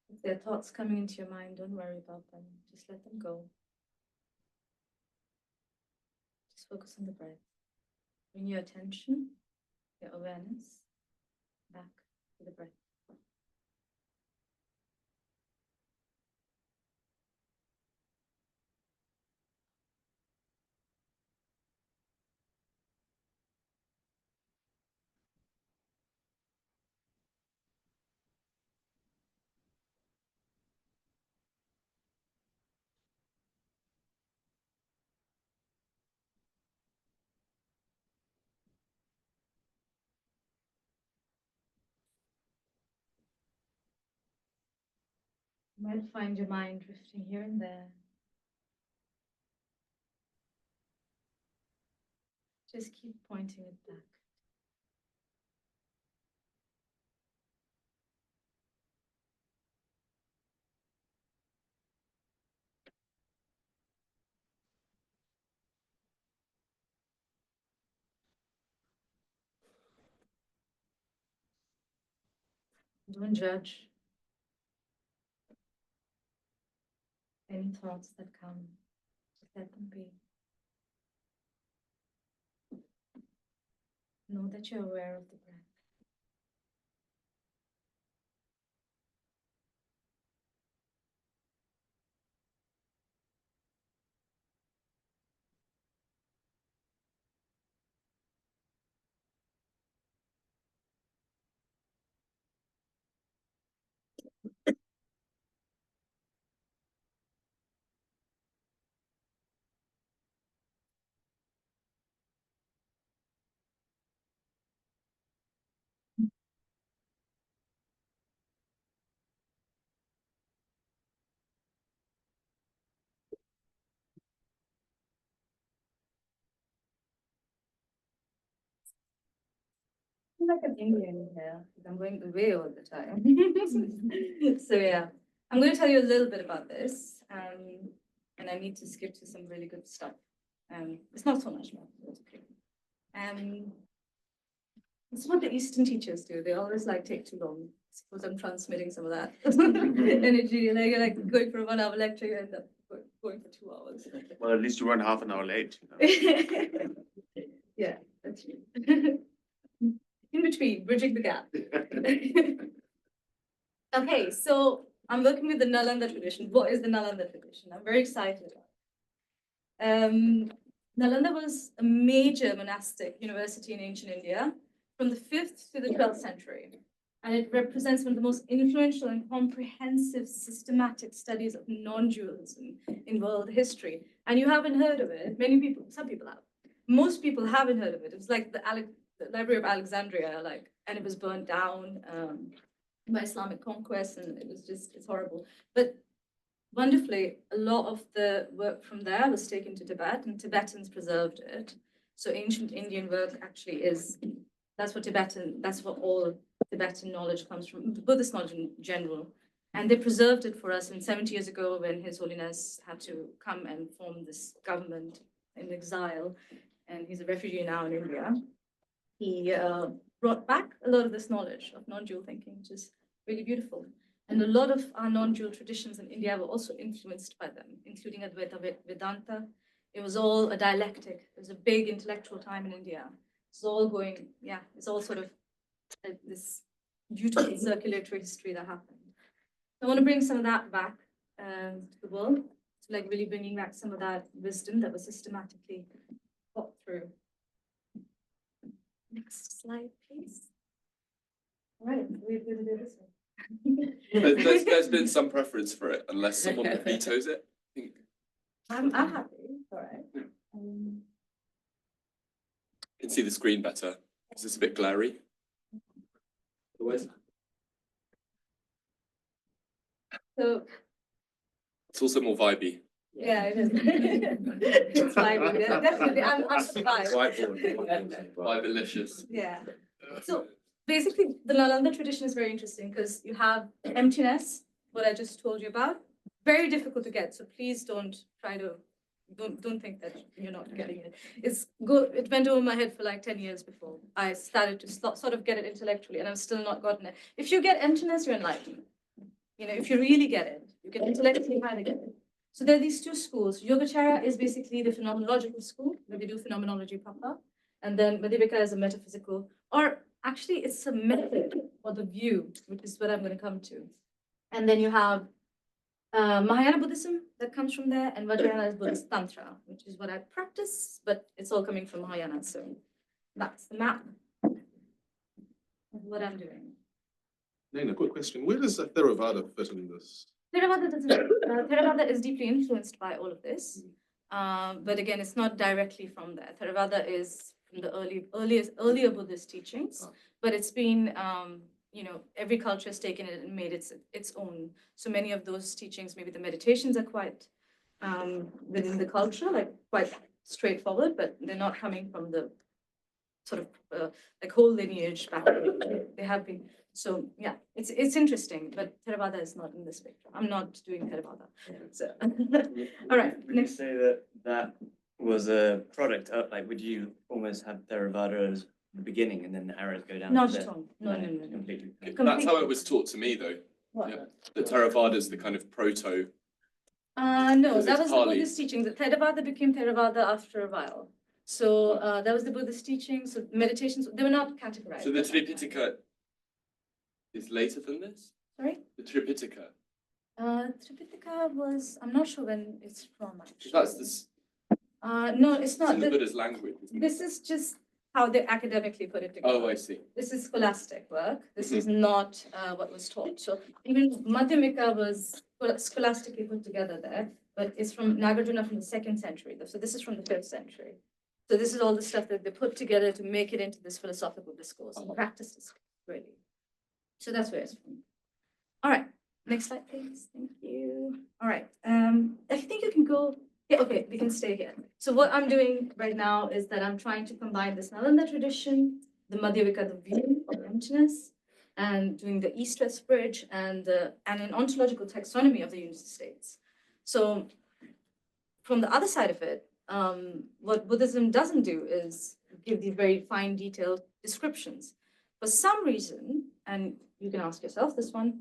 If there are thoughts coming into your mind, don't worry about them. Just let them go. Just focus on the breath. Bring your attention, your awareness, back to the breath. You might find your mind drifting here and there. Just keep pointing it back. Don't judge any thoughts that come. Just let them be. Know that you're aware of the breath. like an Indian here, because I'm going away all the time. So yeah, I'm going to tell you a little bit about this, and I need to skip to some really good stuff. It's not so much more, but it's okay. It's what the Eastern teachers do. They always like take too long. I suppose I'm transmitting some of that energy, and you're like going for a 1 hour lecture, you end up going for 2 hours. Well, at least you weren't half an hour late. You know? Yeah, that's true. In between, bridging the gap. Okay, so I'm working with the Nālandā tradition. What is the Nālandā tradition? I'm very excited about it. Nālandā was a major monastic university in ancient India from the 5th to the 12th century. And it represents one of the most influential and comprehensive systematic studies of non-dualism in world history. And you haven't heard of it. Many people, some people have. Most people haven't heard of it. It was like the Library of Alexandria, and it was burned down by Islamic conquest, and it's horrible. But wonderfully, a lot of the work from there was taken to Tibet, and Tibetans preserved it. So ancient Indian work actually that's what all Tibetan knowledge comes from, Buddhist knowledge in general. And they preserved it for us. And 70 years ago, when His Holiness had to come and form this government in exile, and he's a refugee now in India, he brought back a lot of this knowledge of non-dual thinking, which is really beautiful. And a lot of our non-dual traditions in India were also influenced by them, including Advaita Vedanta. It was all a dialectic. It was a big intellectual time in India. It's all going, it's all sort of this beautiful circulatory history that happened. I want to bring some of that back to the world, so really bringing back some of that wisdom that was systematically thought through. Next slide, please. All right, we're going to do this one. There's been some preference for it, unless someone vetoes it. I'm happy. All right. Can see the screen better. Is this a bit glary? Otherwise, So it's also more vibey. yeah, it is. It's fine. Definitely, I'm surprised. Vibelicious. Yeah. So basically, the Nālandā tradition is very interesting because you have emptiness, what I just told you about, very difficult to get. So please don't think that you're not getting it. It's good. It went over my head for like 10 years before I started to sort of get it intellectually, and I've still not gotten it. If you get emptiness, you're enlightened. If you really get it, you can intellectually kind of get it. So there are these two schools. Yogacara is basically the phenomenological school, where they do phenomenology proper. And then Madhyamika is a metaphysical, or actually it's a method or the view, which is what I'm going to come to. And then you have Mahayana Buddhism that comes from there, and Vajrayana is Buddhist Tantra, which is what I practice, but it's all coming from Mahayana. So that's the map of what I'm doing. Naina, quick question. Where does Theravada fit in this? Theravada doesn't. Theravada is deeply influenced by all of this, but again, it's not directly from there. Theravada is from the earlier Buddhist teachings, but it's been, every culture has taken it and made it its own. So many of those teachings, maybe the meditations are quite within the culture, like quite straightforward, but they're not coming from the sort of like whole lineage back. They have been. So yeah, it's interesting, but Theravada is not in this picture. I'm not doing Theravada. So all right. Would you say that was a product of, would you almost have Theravada as the beginning and then the arrows go down? Not to at all. No. Completely. That's how it was taught to me, though. What? Yeah. The Theravada is the kind of proto. No, Because that it's was the Pali. Buddhist teaching. The Theravada became Theravada after a while. So that was the Buddhist teaching. So meditations, they were not categorized. So the Tripitaka is later than this? Sorry? The Tripitaka. Tripitaka was, I'm not sure when it's from. Actually. That's this. No, it's It's not. in the Buddha's language. Isn't it? This is just how they academically put it together. Oh, I see. This is scholastic work. This is not what was taught. So even Madhyamika was scholastically put together there, but it's from Nagarjuna from the 2nd century. So this is from the 5th century. So this is all the stuff that they put together to make it into this philosophical discourse and practice discourse, really. So that's where it's from. All right, next slide, please. Thank you. All right, I think you can go. Yeah, okay, we can stay here. So what I'm doing right now is that I'm trying to combine this Nālandā tradition, the Madhyamika, the view, emptiness, and doing the East-West bridge, and an ontological taxonomy of the unity states. So from the other side of it, what Buddhism doesn't do is give these very fine, detailed descriptions. For some reason, and you can ask yourself this one,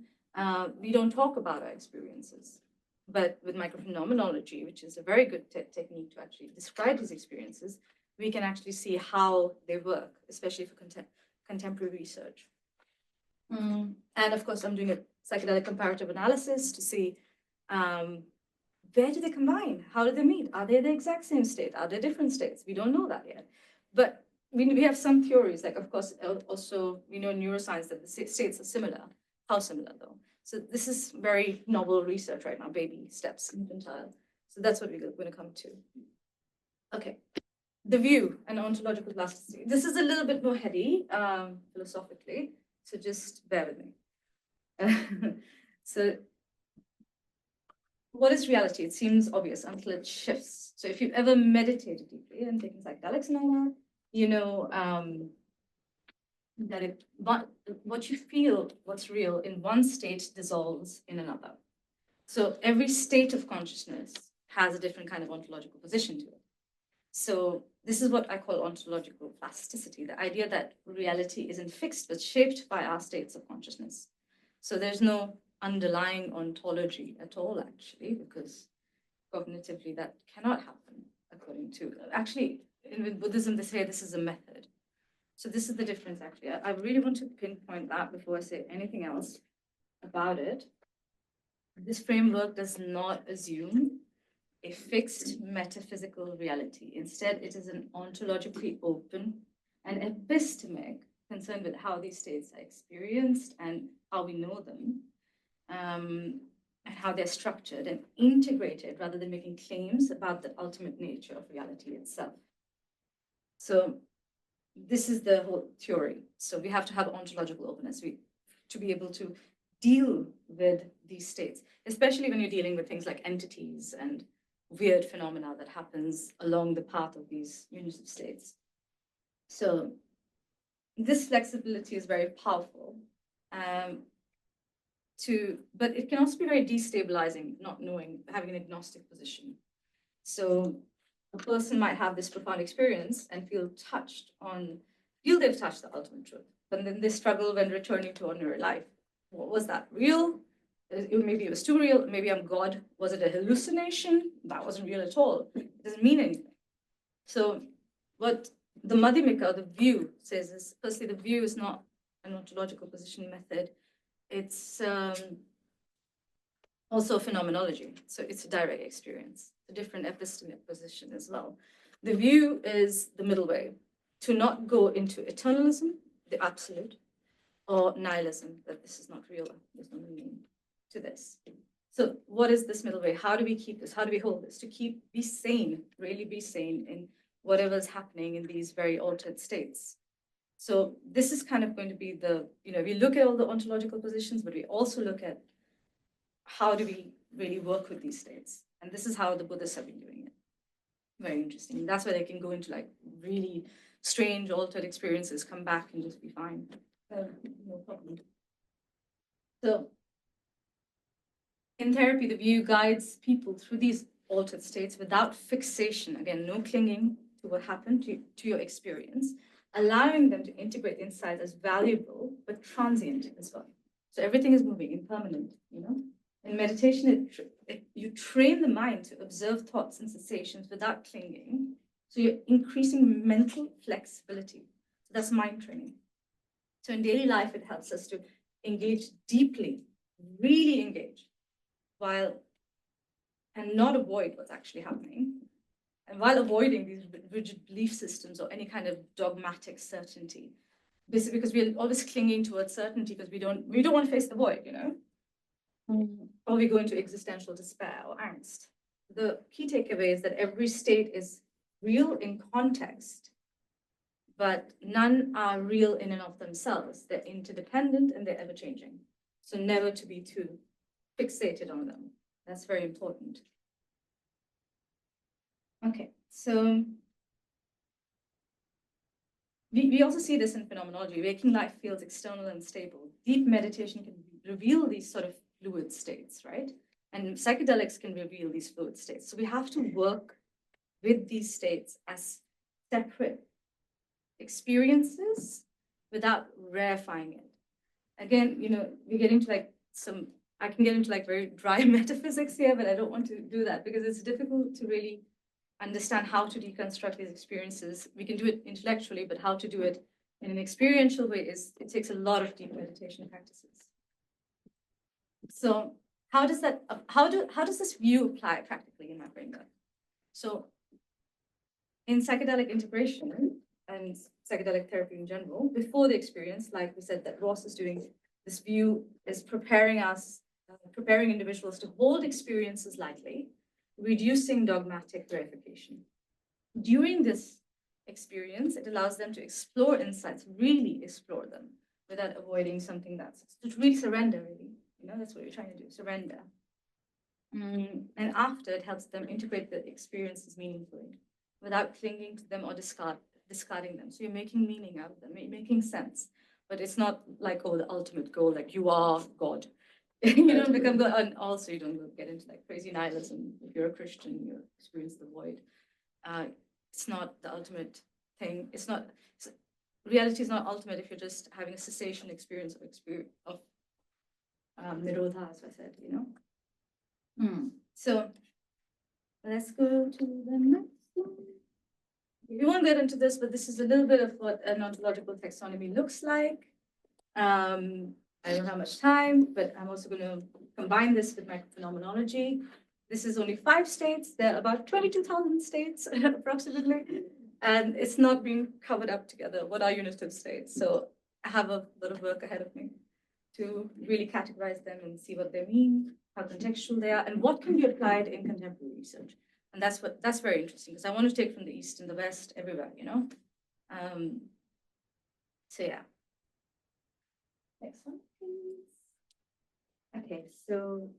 we don't talk about our experiences. But with microphenomenology, which is a very good technique to actually describe these experiences, we can actually see how they work, especially for contemporary research. And of course, I'm doing a psychedelic comparative analysis to see where do they combine? How do they meet? Are they the exact same state? Are they different states? We don't know that yet. But we have some theories, like, of course, also we know in neuroscience that the states are similar. How similar, though? So this is very novel research right now, baby steps, infantile. So that's what we're going to come to. Okay, the view and ontological plasticity. This is a little bit more heady philosophically, so just bear with me. So what is reality? It seems obvious until it shifts. So if you've ever meditated deeply and taken psychedelics, Naina, you know that what you feel, what's real in one state dissolves in another. So every state of consciousness has a different kind of ontological position to it. So this is what I call ontological plasticity, the idea that reality isn't fixed, but shaped by our states of consciousness. So there's no underlying ontology at all, actually, because cognitively that cannot happen according to, actually, in Buddhism, they say this is a method. So this is the difference, actually. I really want to pinpoint that before I say anything else about it. This framework does not assume a fixed metaphysical reality. Instead, it is an ontologically open and epistemic concern with how these states are experienced and how we know them, and how they're structured and integrated rather than making claims about the ultimate nature of reality itself. So this is the whole theory. So we have to have ontological openness to be able to deal with these states, especially when you're dealing with things like entities and weird phenomena that happens along the path of these unitive states. So this flexibility is very powerful. But it can also be very destabilizing, not knowing, having an agnostic position. So a person might have this profound experience and feel they've touched the ultimate truth, but then they struggle when returning to ordinary life. What was that, real? Maybe it was too real, maybe I'm God. Was it a hallucination? That wasn't real at all. It doesn't mean anything. So what the Madhyamika, the view, says is, firstly, the view is not an ontological positioning method. It's also a phenomenology. So it's a direct experience, a different epistemic position as well. The view is the middle way, to not go into eternalism, the absolute, or nihilism, that this is not real, there's no meaning to this. So what is this middle way? How do we keep this? How do we hold this? To be sane, really be sane in whatever's happening in these very altered states. So this is kind of going to be we look at all the ontological positions, but we also look at how do we really work with these states? And this is how the Buddhists have been doing it. Very interesting. That's where they can go into like really strange, altered experiences, come back and just be fine. No problem. So in therapy, the view guides people through these altered states without fixation. Again, no clinging to what happened to your experience, allowing them to integrate insights as valuable, but transient as well. So everything is moving, impermanent, In meditation, you train the mind to observe thoughts and sensations without clinging. So you're increasing mental flexibility. So that's mind training. So in daily life, it helps us to engage deeply, really engage, and not avoid what's actually happening. And while avoiding these rigid belief systems or any kind of dogmatic certainty, basically because we're always clinging towards certainty because we don't want to face the void, or we go into existential despair or angst. The key takeaway is that every state is real in context, but none are real in and of themselves. They're interdependent and they're ever-changing. So never to be too fixated on them. That's very important. Okay, so we also see this in phenomenology. Waking life feels external and stable. Deep meditation can reveal these sort of fluid states, right? And psychedelics can reveal these fluid states. So we have to work with these states as separate experiences without rarefying it. Again, we get into like I can get into like very dry metaphysics here, but I don't want to do that because it's difficult to really understand how to deconstruct these experiences. We can do it intellectually, but how to do it in an experiential way it takes a lot of deep meditation practices. So how does this view apply practically in my framework? So in psychedelic integration and psychedelic therapy in general, before the experience, like we said that Ross is doing, this view is preparing individuals to hold experiences lightly, reducing dogmatic verification. During this experience, it allows them to explore insights, really explore them, without avoiding something that's to really surrender, really. That's what you're trying to do, surrender. And after, it helps them integrate the experiences meaningfully, without clinging to them or discarding them. So you're making meaning out of them, making sense. But it's not like, oh, the ultimate goal, like you are God. You don't become God, and also you don't get into like crazy nihilism. If you're a Christian, you experience the void. It's not the ultimate thing. Reality is not ultimate if you're just having a cessation experience of Nirodha, as I said, So let's go to the next one. We won't get into this, but this is a little bit of what an ontological taxonomy looks like. I don't have much time, but I'm also going to combine this with my phenomenology. This is only 5 states. There are about 22,000 states approximately, and it's not being covered up together. What are unitive states? So I have a lot of work ahead of me to really categorize them and see what they mean, how contextual they are, and what can be applied in contemporary research. And that's very interesting because I want to take from the East and the West everywhere, So yeah. Next one, please. Okay, so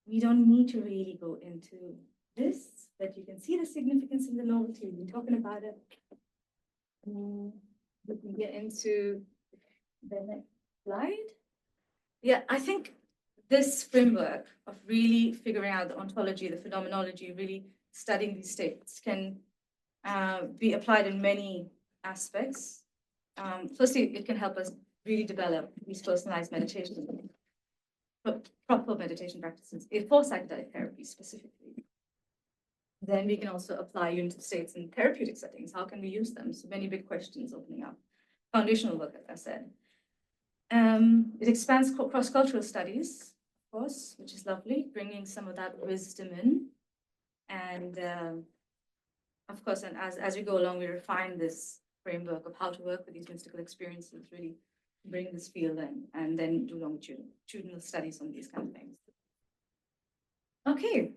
we don't need to really go into this, but you can see the significance in the novelty. We've been talking about it. We can get into the next slide. Yeah, I think this framework of really figuring out the ontology, the phenomenology, really studying these states can be applied in many aspects. Firstly, it can help us really develop these personalized meditation, proper meditation practices for psychedelic therapy specifically. Then we can also apply unitive states in therapeutic settings. How can we use them? So many big questions opening up. Foundational work, as I said. It expands cross-cultural studies, of course, which is lovely, bringing some of that wisdom in. And of course, and as we go along, we refine this framework of how to work with these mystical experiences, really bring this field in, and then do longitudinal studies on these kind of things. Okay,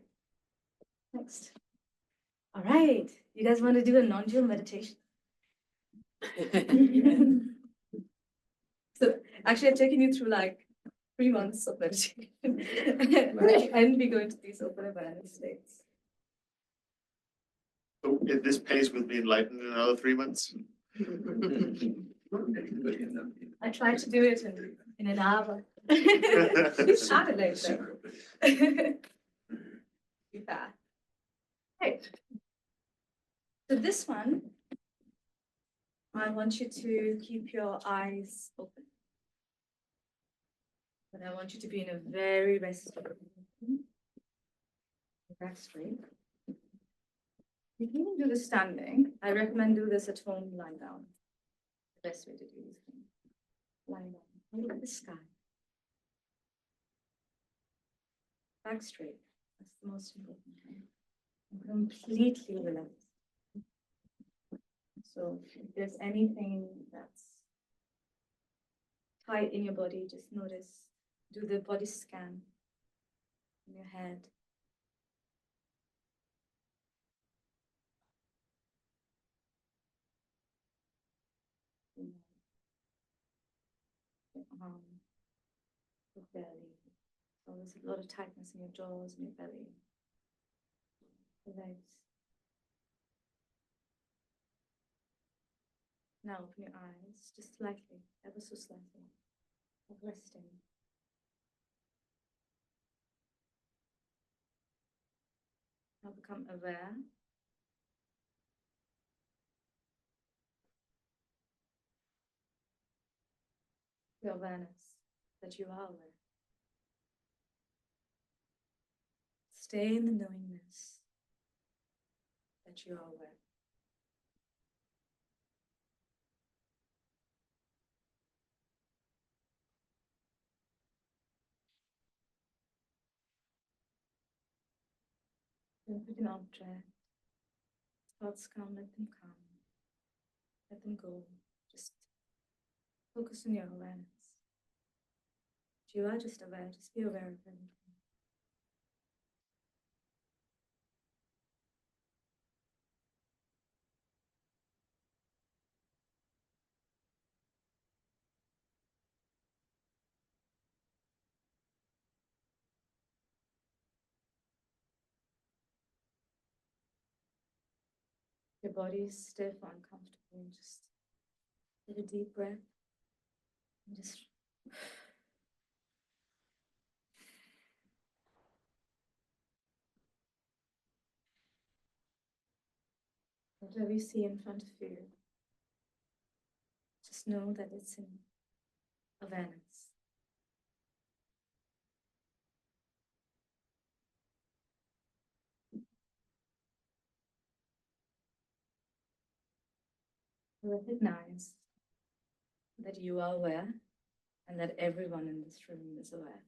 next. All right, you guys want to do a non-dual meditation? So actually, I've taken you through like 3 months of meditation, and we go into these open awareness states. So if this pace will be enlightened in another 3 months. I tried to do it in an hour. It started later. Be fast. Right. So this one, I want you to keep your eyes open. But I want you to be in a very restful position. Back straight. You can even do this standing. I recommend do this at home lying down. The best way to do this. Lying down. Look at the sky. Back straight. That's the most important thing. Completely relaxed. So if there's anything that's tight in your body, just notice. Do the body scan in your head. The arm, the belly. So there's a lot of tightness in your jaws and your belly. The legs. Now open your eyes, just slightly, ever so slightly, of resting. Now become aware. Your awareness that you are aware. Stay in the knowingness that you are aware. Don't put an object. Thoughts come, let them come. Let them go. Just focus on your awareness. You are just aware, just be aware of everything. Your body is stiff or uncomfortable, just take a deep breath and just whatever you see in front of you, just know that it's in awareness. Recognize that you are aware and that everyone in this room is aware.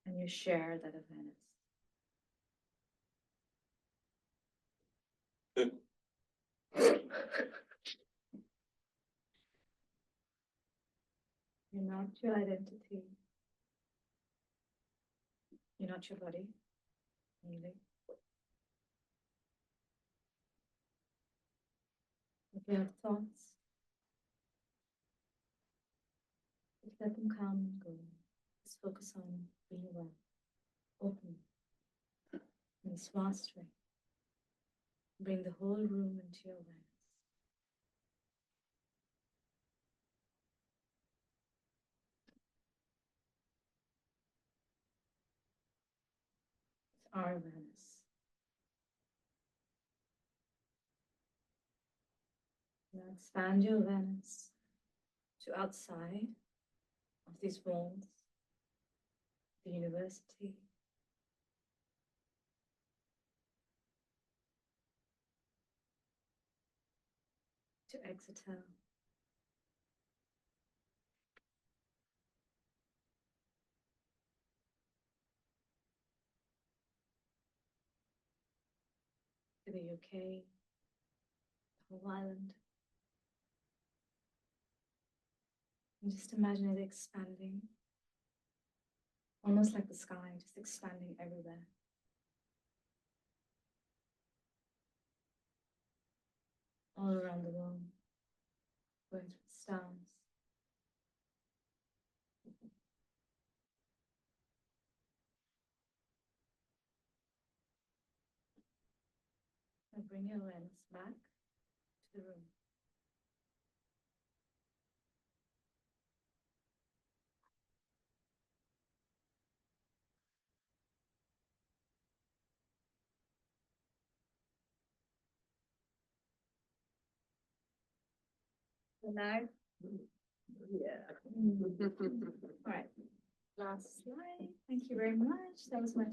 And you share that awareness. You're not your identity. You're not your body, only. If you have thoughts, just let them come and go. Just focus on being aware, open, in this vast way. Bring the whole room into your awareness. It's our awareness. Now expand your awareness to outside of these walls, the university, to Exeter, to the UK, the whole island. And just imagine it expanding, almost like the sky, just expanding everywhere. All around the world, going through the stars. And bring your awareness back to the room. So now, all right, last slide. Thank you very much. That was my